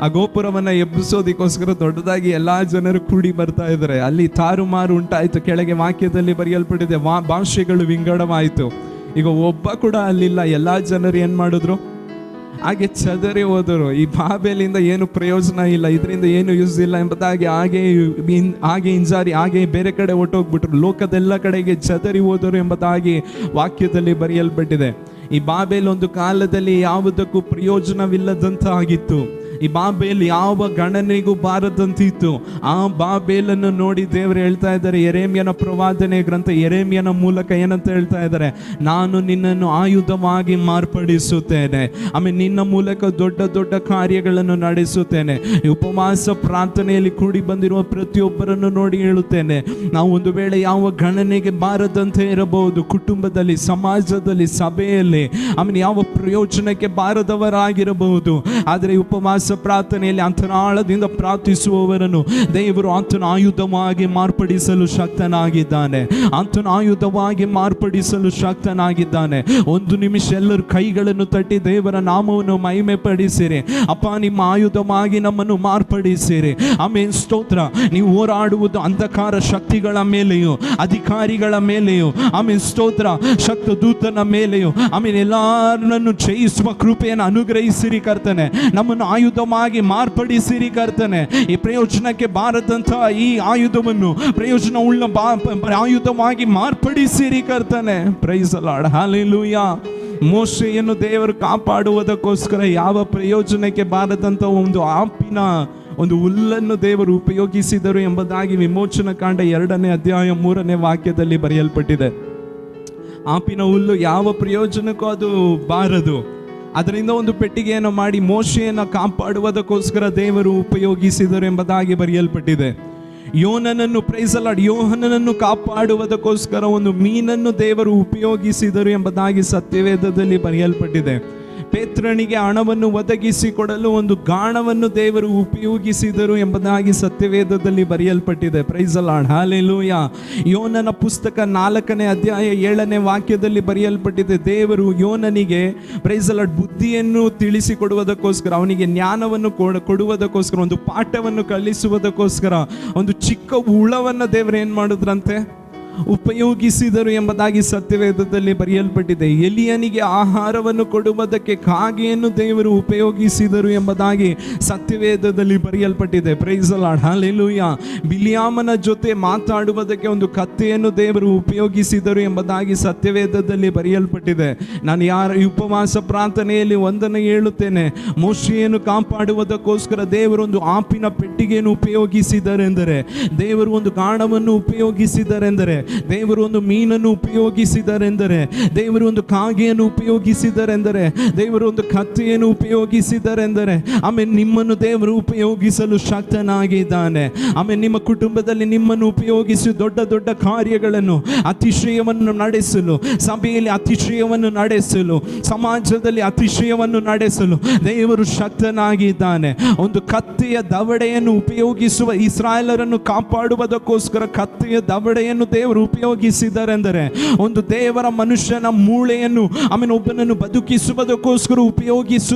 ಆ ಗೋಪುರವನ್ನ ಎಬ್ಬಿಸೋದಕ್ಕೋಸ್ಕರ ದೊಡ್ಡದಾಗಿ ಎಲ್ಲಾ ಜನರು ಕೂಡಿ ಬರ್ತಾ ಇದ್ದಾರೆ. ಅಲ್ಲಿ ತಾರುಮಾರು ಉಂಟಾಯ್ತು. ಕೆಳಗೆ ವಾಕ್ಯದಲ್ಲಿ ಬರೆಯಲ್ಪಟ್ಟಿದೆ, ಭಾಷೆಗಳು ವಿಂಗಡವಾಯಿತು. ಈಗ ಒಬ್ಬ ಕೂಡ ಅಲ್ಲಿಲ್ಲ. ಎಲ್ಲಾ ಜನರು ಏನ್ ಮಾಡಿದ್ರು, ಹಾಗೆ ಚದರಿ ಹೋದರು. ಈ ಬಾಬೇಲಿಂದ ಏನು ಪ್ರಯೋಜನ ಇಲ್ಲ, ಇದರಿಂದ ಏನು ಯೂಸ್ ಇಲ್ಲ ಎಂಬುದಾಗಿ ಹಾಗೆ ಹಿಂಜಾರಿ ಹಾಗೆ ಬೇರೆ ಕಡೆ ಹೊಟ್ಟೋಗ್ಬಿಟ್ರು. ಲೋಕದೆಲ್ಲ ಕಡೆಗೆ ಚದರಿ ಹೋದರು ಎಂಬುದಾಗಿ ವಾಕ್ಯದಲ್ಲಿ ಬರೆಯಲ್ಪಟ್ಟಿದೆ. ಈ ಬಾಬೇಲ್ ಒಂದು ಕಾಲದಲ್ಲಿ ಯಾವುದಕ್ಕೂ ಪ್ರಯೋಜನವಿಲ್ಲದಂತ ಆಗಿತ್ತು. ಈ ಬಾಬೇಲ್ ಯಾವ ಗಣನೆಗೂ ಬಾರದಂತಿತ್ತು. ಆ ಬಾಬೇಲನ್ನು ನೋಡಿ ದೇವರು ಹೇಳ್ತಾ ಇದ್ದಾರೆ, ಯೆರೆಮೀಯನ ಪ್ರವಾದನೆ ಗ್ರಂಥ ಯೆರೆಮೀಯನ ಮೂಲಕ ಏನಂತ ಹೇಳ್ತಾ ಇದ್ದಾರೆ, ನಾನು ನಿನ್ನನ್ನು ಆಯುಧವಾಗಿ ಮಾರ್ಪಡಿಸುತ್ತೇನೆ, ಆಮೇಲೆ ನಿನ್ನ ಮೂಲಕ ದೊಡ್ಡ ದೊಡ್ಡ ಕಾರ್ಯಗಳನ್ನು ನಡೆಸುತ್ತೇನೆ. ಉಪವಾಸ ಪ್ರಾರ್ಥನೆಯಲ್ಲಿ ಕೂಡಿ ಬಂದಿರುವ ಪ್ರತಿಯೊಬ್ಬರನ್ನು ನೋಡಿ ಹೇಳುತ್ತೇನೆ, ನಾವು ಒಂದು ವೇಳೆ ಯಾವ ಗಣನೆಗೆ ಬಾರದಂತೆ ಇರಬಹುದು, ಕುಟುಂಬದಲ್ಲಿ, ಸಮಾಜದಲ್ಲಿ, ಸಭೆಯಲ್ಲಿ, ಆಮೇಲೆ ಯಾವ ಪ್ರಯೋಜನಕ್ಕೆ ಬಾರದವರಾಗಿರಬಹುದು. ಆದರೆ ಉಪವಾಸ ಪ್ರಾರ್ಥನೆಯಲ್ಲಿ ಅಂತರಾಳದಿಂದ ಪ್ರಾರ್ಥಿಸುವವರನ್ನು ದೇವರು ಆತನ ಆಯುಧವಾಗಿ ಮಾರ್ಪಡಿಸಲು ಶಕ್ತನಾಗಿದ್ದಾನೆ. ಆತನ ಆಯುಧವಾಗಿ ಮಾರ್ಪಡಿಸಲು ಶಕ್ತನಾಗಿದ್ದಾನೆ. ಒಂದು ನಿಮಿಷ ಎಲ್ಲರೂ ಕೈಗಳನ್ನು ತಟ್ಟಿ ದೇವರ ನಾಮವನ್ನು ಮಹಿಮೆ ಪಡಿಸಿರಿ. ಅಪ್ಪ, ನಿಮ್ಮ ಆಯುಧವಾಗಿ ನಮ್ಮನ್ನು ಮಾರ್ಪಡಿಸಿರಿ. ಆಮೇಲೆ ಸ್ತೋತ್ರ. ನೀವು ಹೋರಾಡುವುದು ಅಂಧಕಾರ ಶಕ್ತಿಗಳ ಮೇಲೆಯೂ, ಅಧಿಕಾರಿಗಳ ಮೇಲೆಯೂ, ಆಮೇಲೆ ಸ್ತೋತ್ರ, ಶಕ್ತ ದೂತನ ಮೇಲೆಯೂ, ಆಮೇಲೆ ಎಲ್ಲರನ್ನು ಜಯಿಸುವ ಕೃಪೆಯನ್ನು ಅನುಗ್ರಹಿಸಿರಿ ಕರ್ತನೆ. ನಮ್ಮನ್ನು ಆಯುಧವಾಗಿ ಮಾರ್ಪಡಿಸಿರಿ ಕರ್ತನೆ. ಈ ಪ್ರಯೋಜನಕ್ಕೆ ಬಾರದಂತಹ ಈ ಆಯುಧವನ್ನು ಪ್ರಯೋಜನ ಉಳ್ಳ ಆಯುಧವಾಗಿ ಮಾರ್ಪಡಿಸಿರಿ ಕರ್ತನೆ. Praise the lord. ಹಲ್ಲೆಲೂಯಾ. ಮೋಶೆಯನ್ನು ದೇವರು ಕಾಪಾಡುವುದಕ್ಕೋಸ್ಕರ ಯಾವ ಪ್ರಯೋಜನಕ್ಕೆ ಬಾರದಂತ ಒಂದು ಆಪಿನ ಒಂದು ಹುಲ್ಲನ್ನು ದೇವರು ಉಪಯೋಗಿಸಿದರು ಎಂಬುದಾಗಿ ವಿಮೋಚನ ಕಾಂಡ 2ನೇ ಅಧ್ಯಾಯ 3ನೇ ವಾಕ್ಯದಲ್ಲಿ ಬರೆಯಲ್ಪಟ್ಟಿದೆ. ಆಪಿನ ಹುಲ್ಲು ಯಾವ ಪ್ರಯೋಜನಕ್ಕೂ ಅದು ಬಾರದು. ಅದರಿಂದ ಒಂದು ಪೆಟ್ಟಿಗೆಯನ್ನು ಮಾಡಿ ಮೋಶೆಯನ್ನು ಕಾಪಾಡುವುದಕ್ಕೋಸ್ಕರ ದೇವರು ಉಪಯೋಗಿಸಿದರು ಎಂಬುದಾಗಿ ಬರೆಯಲ್ಪಟ್ಟಿದೆ. ಯೋನನನ್ನು, ಪ್ರೈಸ್ ದಿ ಲಾರ್ಡ್, ಯೋಹನನನ್ನು ಕಾಪಾಡುವುದಕ್ಕೋಸ್ಕರ ಒಂದು ಮೀನನ್ನು ದೇವರು ಉಪಯೋಗಿಸಿದರು ಎಂಬುದಾಗಿ ಸತ್ಯವೇದದಲ್ಲಿ ಬರೆಯಲ್ಪಟ್ಟಿದೆ. ಪೇತ್ರನಿಗೆ ಹಣವನ್ನು ಒದಗಿಸಿಕೊಡಲು ಒಂದು ಗಾಣವನ್ನು ದೇವರು ಉಪಯೋಗಿಸಿದರು ಎಂಬುದಾಗಿ ಸತ್ಯವೇದದಲ್ಲಿ ಬರೆಯಲ್ಪಟ್ಟಿದೆ. Praise the lord. ಹಲ್ಲೆಲೂಯಾ. ಯೋನನ ಪುಸ್ತಕ 4ನೇ ಅಧ್ಯಾಯ 7ನೇ ವಾಕ್ಯದಲ್ಲಿ ಬರೆಯಲ್ಪಟ್ಟಿದೆ, ದೇವರು ಯೋನನಿಗೆ, ಪ್ರೈಸ್ ದಿ ಲಾರ್ಡ್, ಬುದ್ಧಿಯನ್ನು ತಿಳಿಸಿಕೊಡುವುದಕ್ಕೋಸ್ಕರ, ಅವನಿಗೆ ಜ್ಞಾನವನ್ನು ಕೊಡುವುದಕ್ಕೋಸ್ಕರ, ಒಂದು ಪಾಠವನ್ನು ಕಲಿಸುವುದಕ್ಕೋಸ್ಕರ ಒಂದು ಚಿಕ್ಕ ಹುಳವನ್ನು ದೇವರು ಏನ್ ಮಾಡಿದ್ರಂತೆ, ಉಪಯೋಗಿಸಿದರು ಎಂಬುದಾಗಿ ಸತ್ಯವೇದದಲ್ಲಿ ಬರೆಯಲ್ಪಟ್ಟಿದೆ. ಎಲಿಯನಿಗೆ ಆಹಾರವನ್ನು ಕೊಡುವುದಕ್ಕೆ ಕಾಗೆಯನ್ನು ದೇವರು ಉಪಯೋಗಿಸಿದರು ಎಂಬುದಾಗಿ ಸತ್ಯವೇದದಲ್ಲಿ ಬರೆಯಲ್ಪಟ್ಟಿದೆ. Praise the lord. ಹಲ್ಲೆಲೂಯಾ. ಬಿಲಿಯಾಮನ ಜೊತೆ ಮಾತಾಡುವುದಕ್ಕೆ ಒಂದು ಕತ್ತೆಯನ್ನು ದೇವರು ಉಪಯೋಗಿಸಿದರು ಎಂಬುದಾಗಿ ಸತ್ಯವೇದದಲ್ಲಿ ಬರೆಯಲ್ಪಟ್ಟಿದೆ. ನಾನು ಈ ಉಪವಾಸ ಪ್ರಾರ್ಥನೆಯಲ್ಲಿ ಒಂದನ್ನು ಹೇಳುತ್ತೇನೆ, ಮೋಶೆಯನ್ನು ಕಾಪಾಡುವುದಕ್ಕೋಸ್ಕರ ದೇವರು ಒಂದು ಆಪಿನ ಪೆಟ್ಟಿಗೆಯನ್ನು ಉಪಯೋಗಿಸಿದರೆಂದರೆ, ದೇವರು ಒಂದು ಗಾಣವನ್ನು ಉಪಯೋಗಿಸಿದರೆಂದರೆ, ದೇವರು ಒಂದು ಮೀನನ್ನು ಉಪಯೋಗಿಸಿದರೆಂದರೆ, ದೇವರು ಒಂದು ಕಾಗೆಯನ್ನು ಉಪಯೋಗಿಸಿದರೆಂದರೆ, ದೇವರು ಒಂದು ಕತ್ತೆಯನ್ನು ಉಪಯೋಗಿಸಿದರೆಂದರೆ, ಆಮೇಲೆ ನಿಮ್ಮನ್ನು ದೇವರು ಉಪಯೋಗಿಸಲು ಶಕ್ತನಾಗಿದ್ದಾನೆ. ಆಮೇಲೆ ನಿಮ್ಮ ಕುಟುಂಬದಲ್ಲಿ ನಿಮ್ಮನ್ನು ಉಪಯೋಗಿಸಿ ದೊಡ್ಡ ದೊಡ್ಡ ಕಾರ್ಯಗಳನ್ನು, ಅತಿಶಯವನ್ನು ನಡೆಸಲು, ಸಭೆಯಲ್ಲಿ ಅತಿಶಯವನ್ನು ನಡೆಸಲು, ಸಮಾಜದಲ್ಲಿ ಅತಿಶಯವನ್ನು ನಡೆಸಲು ದೇವರು ಶಕ್ತನಾಗಿದ್ದಾನೆ. ಒಂದು ಕತ್ತೆಯ ದವಡೆಯನ್ನು ಉಪಯೋಗಿಸುವ ಇಸ್ರಾಯೇಲರನ್ನು ಕಾಪಾಡುವುದಕ್ಕೋಸ್ಕರ ಕತ್ತೆಯ ದವಡೆಯನ್ನು ದೇವರು ಉಪಯೋಗಿಸಿದರೆಂದರೆ, ಒಂದು ದೇವರ ಮನುಷ್ಯನ ಮೂಳೆಯನ್ನು, ಆಮೇಲೆ ಒಬ್ಬನನ್ನು ಬದುಕಿಸುವುದಕ್ಕೋಸ್ಕರ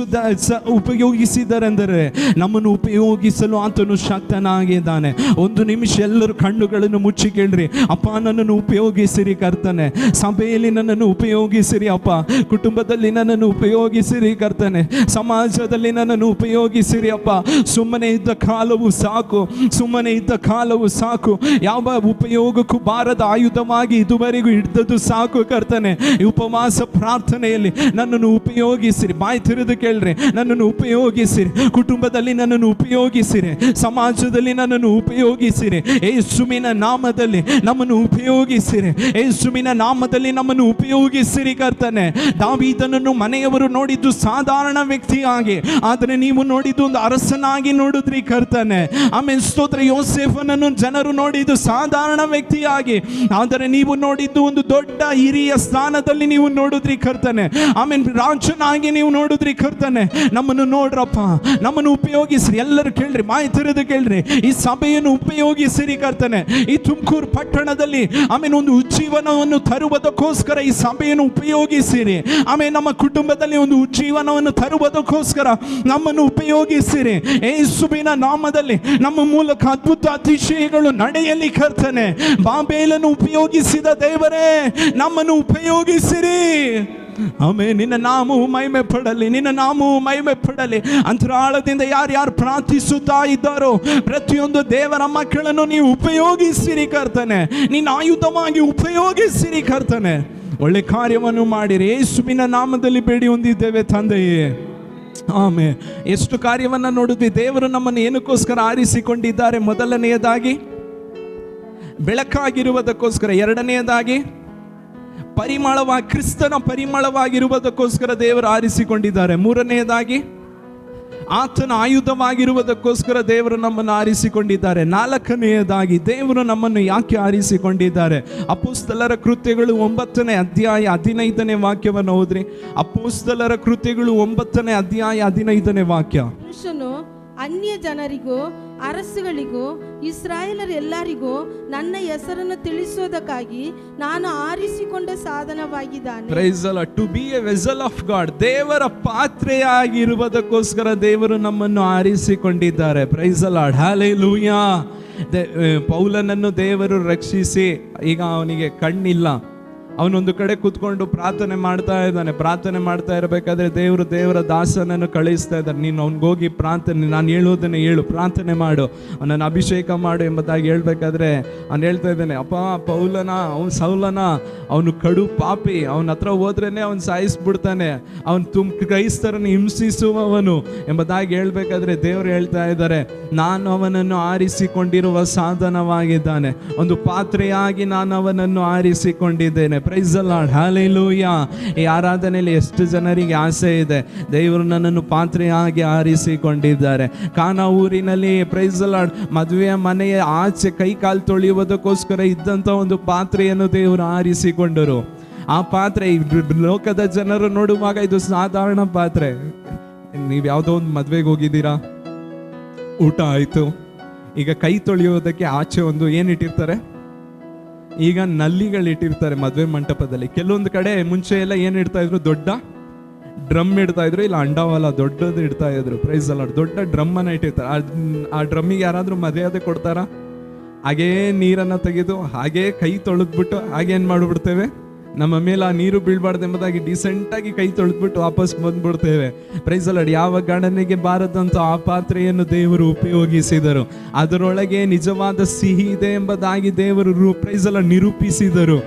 ಉಪಯೋಗಿಸಿದರೆಂದರೆ, ನಮ್ಮನ್ನು ಉಪಯೋಗಿಸಲು ಆತನು ಶಕ್ತನಾಗಿದ್ದಾನೆ. ಒಂದು ನಿಮಿಷ ಎಲ್ಲರೂ ಕಣ್ಣುಗಳನ್ನು ಮುಚ್ಚಿ ಕೇಳ್ರಿ. ಅಪ್ಪ, ನನ್ನನ್ನು ಉಪಯೋಗಿಸಿರಿ ಕರ್ತನೆ. ಸಭೆಯಲ್ಲಿ ನನ್ನನ್ನು ಉಪಯೋಗಿಸಿರಿ ಅಪ್ಪ. ಕುಟುಂಬದಲ್ಲಿ ನನ್ನನ್ನು ಉಪಯೋಗಿಸಿರಿ ಕರ್ತನೆ. ಸಮಾಜದಲ್ಲಿ ನನ್ನನ್ನು ಉಪಯೋಗಿಸಿರಿ ಅಪ್ಪ. ಸುಮ್ಮನೆ ಇದ್ದ ಕಾಲವು ಸಾಕು, ಸುಮ್ಮನೆ ಇದ್ದ ಕಾಲವು ಸಾಕು. ಯಾವ ಉಪಯೋಗಕ್ಕೂ ಬಾರದ ಆಯುಧವಾಗಿ ಇದುವರೆಗೂ ಹಿಡಿದದ್ದು ಸಾಕು ಕರ್ತನೆ. ಈ ಉಪವಾಸ ಪ್ರಾರ್ಥನೆಯಲ್ಲಿ ನನ್ನನ್ನು ಉಪಯೋಗಿಸಿರಿ. ಬಾಯಿ ತೆರೆದು ಕೇಳ್ರಿ, ನನ್ನನ್ನು ಉಪಯೋಗಿಸಿರಿ. ಕುಟುಂಬದಲ್ಲಿ ನನ್ನನ್ನು ಉಪಯೋಗಿಸಿರಿ, ಸಮಾಜದಲ್ಲಿ ನನ್ನನ್ನು ಉಪಯೋಗಿಸಿರಿ. ಯೇಸುವಿನ ನಾಮದಲ್ಲಿ ನಮ್ಮನ್ನು ಉಪಯೋಗಿಸಿರಿ. ಯೇಸುವಿನ ನಾಮದಲ್ಲಿ ನಮ್ಮನ್ನು ಉಪಯೋಗಿಸಿರಿ ಕರ್ತನೆ. ದಾವೀದನನ್ನು ಮನೆಯವರು ನೋಡಿದ್ದು ಸಾಧಾರಣ ವ್ಯಕ್ತಿಯಾಗಿ, ಆದರೆ ನೀವು ನೋಡಿದ್ದು ಒಂದು ಅರಸನಾಗಿ ನೋಡಿದ್ರಿ ಕರ್ತನೆ. ಆಮೇಲೆ ಸ್ತೋತ್ರ. ಯೋಸೇಫನನ್ನು ಜನರು ನೋಡಿದ್ದು ಸಾಧಾರಣ ವ್ಯಕ್ತಿಯಾಗಿ, ಆದರೆ ನೀವು ನೋಡಿದ್ದು ಒಂದು ದೊಡ್ಡ ಹಿರಿಯ ಸ್ಥಾನದಲ್ಲಿ ನೀವು ನೋಡಿದ್ರಿ ಕರ್ತನೆ. ಆಮೇಲೆ ರಾಜನಾಗಿ ನೀವು ನೋಡಿದ್ರಿ ಕರ್ತನೆ. ನಮ್ಮನ್ನು ನೋಡ್ರಪ್ಪ, ನಮ್ಮನ್ನು ಉಪಯೋಗಿಸ್ರಿ. ಎಲ್ಲರೂ ಕೇಳ್ರಿ, ಮಾಯ ತೆರೆದು ಕೇಳ್ರಿ. ಈ ಸಭೆಯನ್ನು ಉಪಯೋಗಿಸಿರಿ ಕರ್ತನೆ. ಈ ತುಮಕೂರು ಪಟ್ಟಣದಲ್ಲಿ ಆಮೇಲೆ ಒಂದು ಉಜ್ಜೀವನವನ್ನು ತರುವುದಕ್ಕೋಸ್ಕರ ಈ ಸಭೆಯನ್ನು ಉಪಯೋಗಿಸಿರಿ. ಆಮೇಲೆ ನಮ್ಮ ಕುಟುಂಬದಲ್ಲಿ ಒಂದು ಉಜ್ಜೀವನವನ್ನು ತರುವುದಕ್ಕೋಸ್ಕರ ನಮ್ಮನ್ನು ಉಪಯೋಗಿಸಿರಿ. ಯೇಸುವಿನ ನಾಮದಲ್ಲಿ ನಮ್ಮ ಮೂಲಕ ಅದ್ಭುತ ಅತಿಶಯಗಳು ನಡೆಯಲಿ ಕರ್ತನೆ. ಬಾಬೇಲನ್ನು ಉಪಯೋಗಿಸಿದ ದೇವರೇ, ನಮ್ಮನ್ನು ಉಪಯೋಗಿಸಿರಿ. ಆಮೇಲೆ ನಿನ್ನ ನಾಮವು ಮಹಿಮೆ ಪಡಲಿ, ನಿನ್ನ ನಾಮವು ಮಹಿಮೆ ಪಡಲಿ. ಅಂತರಾಳದಿಂದ ಯಾರ್ಯಾರು ಪ್ರಾರ್ಥಿಸುತ್ತಾ ಇದ್ದಾರೋ ಪ್ರತಿಯೊಂದು ದೇವರ ಮಕ್ಕಳನ್ನು ನೀವು ಉಪಯೋಗಿಸಿರಿ ಕರ್ತನೆ. ನಿನ್ನ ಆಯುಧವಾಗಿ ಉಪಯೋಗಿಸಿರಿ ಕರ್ತನೆ. ಒಳ್ಳೆ ಕಾರ್ಯವನ್ನು ಮಾಡಿರಿ. ಯೇಸುವಿನ ನಾಮದಲ್ಲಿ ಬೇಡಿ ಹೊಂದಿದ್ದೇವೆ ತಂದೆಯೇ, ಆಮೇಲೆ. ಎಷ್ಟು ಕಾರ್ಯವನ್ನು ನೋಡಿದ್ವಿ. ದೇವರು ನಮ್ಮನ್ನು ಏನಕ್ಕೋಸ್ಕರ ಆರಿಸಿಕೊಂಡಿದ್ದಾರೆ? ಮೊದಲನೆಯದಾಗಿ ಬೆಳಕಾಗಿರುವುದಕ್ಕೋಸ್ಕರ, ಎರಡನೆಯದಾಗಿ ಕ್ರಿಸ್ತನ ಪರಿಮಳವಾಗಿರುವುದಕ್ಕೋಸ್ಕರ ದೇವರು ಆರಿಸಿಕೊಂಡಿದ್ದಾರೆ, ಮೂರನೆಯದಾಗಿ ಆತನ ಆಯುಧವಾಗಿರುವುದಕ್ಕೋಸ್ಕರ ದೇವರು ನಮ್ಮನ್ನು ಆರಿಸಿಕೊಂಡಿದ್ದಾರೆ, ನಾಲ್ಕನೆಯದಾಗಿ ದೇವರು ನಮ್ಮನ್ನು ಯಾಕೆ ಆರಿಸಿಕೊಂಡಿದ್ದಾರೆ? ಅಪೊಸ್ತಲರ ಕೃತ್ಯಗಳು 9ನೇ ಅಧ್ಯಾಯ 15ನೇ ವಾಕ್ಯವನ್ನು ಓದ್ರಿ. ಅಪೊಸ್ತಲರ ಕೃತ್ಯಗಳು 9ನೇ ಅಧ್ಯಾಯ 15ನೇ ವಾಕ್ಯ. ಮನುಷ್ಯನು ಅನ್ಯ ಜನರಿಗೂ ಅರಸುಗಳಿಗೂ ಇಸ್ರಾಯೇಲರೆಲ್ಲರಿಗೂ ನನ್ನ ಹೆಸರನ್ನು ತಿಳಿಸೋದಕ್ಕಾಗಿ ನಾನು ಆರಿಸಿಕೊಂಡ ಸಾಧನವಾಗಿದ್ದಾನೆ. Praise the Lord. To be a vessel of God, ದೇವರ ಪಾತ್ರೆಯಾಗಿರುವುದಕ್ಕೋಸ್ಕರ ದೇವರು ನಮ್ಮನ್ನು ಆರಿಸಿಕೊಂಡಿದ್ದಾರೆ. Praise the lord, hallelujah. ಪೌಲನನ್ನು ದೇವರು ರಕ್ಷಿಸಿ, ಈಗ ಅವನಿಗೆ ಕಣ್ಣಿಲ್ಲ, ಅವನೊಂದು ಕಡೆ ಕೂತ್ಕೊಂಡು ಪ್ರಾರ್ಥನೆ ಮಾಡ್ತಾ ಇದ್ದಾನೆ. ಪ್ರಾರ್ಥನೆ ಮಾಡ್ತಾ ಇರಬೇಕಾದ್ರೆ ದೇವರ ದಾಸನನ್ನು ಕಳಿಸ್ತಾ ಇದ್ದಾನೆ. ನೀನು ಅವ್ನಿಗೋಗಿ ಪ್ರಾರ್ಥನೆ, ನಾನು ಹೇಳೋದನ್ನೇ ಹೇಳು, ಪ್ರಾರ್ಥನೆ ಮಾಡು, ಅವನನ್ನು ಅಭಿಷೇಕ ಮಾಡು ಎಂಬುದಾಗಿ ಹೇಳ್ಬೇಕಾದ್ರೆ ಅವ್ನು ಹೇಳ್ತಾ ಇದ್ದಾನೆ, ಅಪ್ಪ ಸೌಲನ ಅವನು ಕಡು ಪಾಪಿ, ಅವನ ಹತ್ರ ಹೋದ್ರೇನೆ ಅವನು ಸಾಯಿಸ್ಬಿಡ್ತಾನೆ, ಅವನು ಕ್ರೈಸ್ತರನ್ನು ಹಿಂಸಿಸುವವನು ಎಂಬುದಾಗಿ ಹೇಳ್ಬೇಕಾದ್ರೆ ದೇವರು ಹೇಳ್ತಾ ಇದ್ದಾರೆ, ನಾನು ಅವನನ್ನು ಆರಿಸಿಕೊಂಡಿರುವ ಸಾಧನವಾಗಿದ್ದಾನೆ, ಒಂದು ಪಾತ್ರೆಯಾಗಿ ನಾನು ಅವನನ್ನು ಆರಿಸಿಕೊಂಡಿದ್ದೇನೆ. Praise the lord, hallelujah. ಈ ಆರಾಧನೆಯಲ್ಲಿ ಎಷ್ಟು ಜನರಿಗೆ ಆಸೆ ಇದೆ, ದೇವರು ನನ್ನನ್ನು ಪಾತ್ರೆಯಾಗಿ ಆರಿಸಿಕೊಂಡಿದ್ದಾರೆ. ಕಾನಾ ಊರಿನಲ್ಲಿ ಪ್ರೈಸ್ ದಿ ಲಾರ್ಡ್ ಮದುವೆಯ ಮನೆಯ ಆಚೆ ಕೈ ಕಾಲು ತೊಳೆಯುವುದಕ್ಕೋಸ್ಕರ ಇದ್ದಂಥ ಒಂದು ಪಾತ್ರೆಯನ್ನು ದೇವರು ಆರಿಸಿಕೊಂಡರು. ಆ ಪಾತ್ರೆ ಲೋಕದ ಜನರು ನೋಡುವಾಗ ಇದು ಸಾಧಾರಣ ಪಾತ್ರೆ. ನೀವು ಯಾವುದೋ ಒಂದು ಮದುವೆಗೆ ಹೋಗಿದ್ದೀರಾ, ಊಟ ಆಯಿತು, ಈಗ ಕೈ ತೊಳೆಯೋದಕ್ಕೆ ಆಚೆ ಒಂದು ಏನಿಟ್ಟಿರ್ತಾರೆ, ಈಗ ನಲ್ಲಿಗಳಿಟ್ಟಿರ್ತಾರೆ ಮದುವೆ ಮಂಟಪದಲ್ಲಿ. ಕೆಲವೊಂದು ಕಡೆ ಮುಂಚೆ ಎಲ್ಲ ಏನು ಇಡ್ತಾ ಇದ್ರು, ದೊಡ್ಡ ಡ್ರಮ್ ಇಡ್ತಾ ಇದ್ರು, ಇಲ್ಲ ಅಂಡಾವಲ್ಲ ದೊಡ್ಡದು ಇಡ್ತಾ ಇದ್ರು. ಪ್ರೈಸ್ ದಿ ಲಾರ್ಡ್, ದೊಡ್ಡ ಡ್ರಮ್ ಅನ್ನ ಇಟ್ಟಿರ್ತಾರೆ. ಆ ಡ್ರಮ್ಮಿಗೆ ಯಾರಾದ್ರೂ ಮರ್ಯಾದೆ ಕೊಡ್ತಾರಾ? ಹಾಗೇ ನೀರನ್ನು ತೆಗೆದು ಹಾಗೇ ಕೈ ತೊಳೆದ್ಬಿಟ್ಟು ಹಾಗೇನು ಮಾಡಿಬಿಡ್ತೇವೆ, ನಮ್ಮ ಮೇಲೆ ಆ ನೀರು ಬೀಳ್ಬಾರ್ದು ಎಂಬುದಾಗಿ ಡಿಸೆಂಟಾಗಿ ಕೈ ತೊಳೆದ್ಬಿಟ್ಟು ವಾಪಸ್ ಬಂದ್ಬಿಡ್ತೇವೆ. ಪ್ರೈಸ್ ದಿ ಲಾರ್ಡ್, ಯಾವ ಗಣನೆಗೆ ಬಾರದಂತ ಆ ಪಾತ್ರೆಯನ್ನು ದೇವರು ಉಪಯೋಗಿಸಿದರು. ಅದರೊಳಗೆ ನಿಜವಾದ ಸಿಹಿ ಇದೆ ಎಂಬುದಾಗಿ ದೇವರು ಪ್ರೈಸ್ ದಿ ಲಾರ್ಡ್ ನಿರೂಪಿಸಿದರು.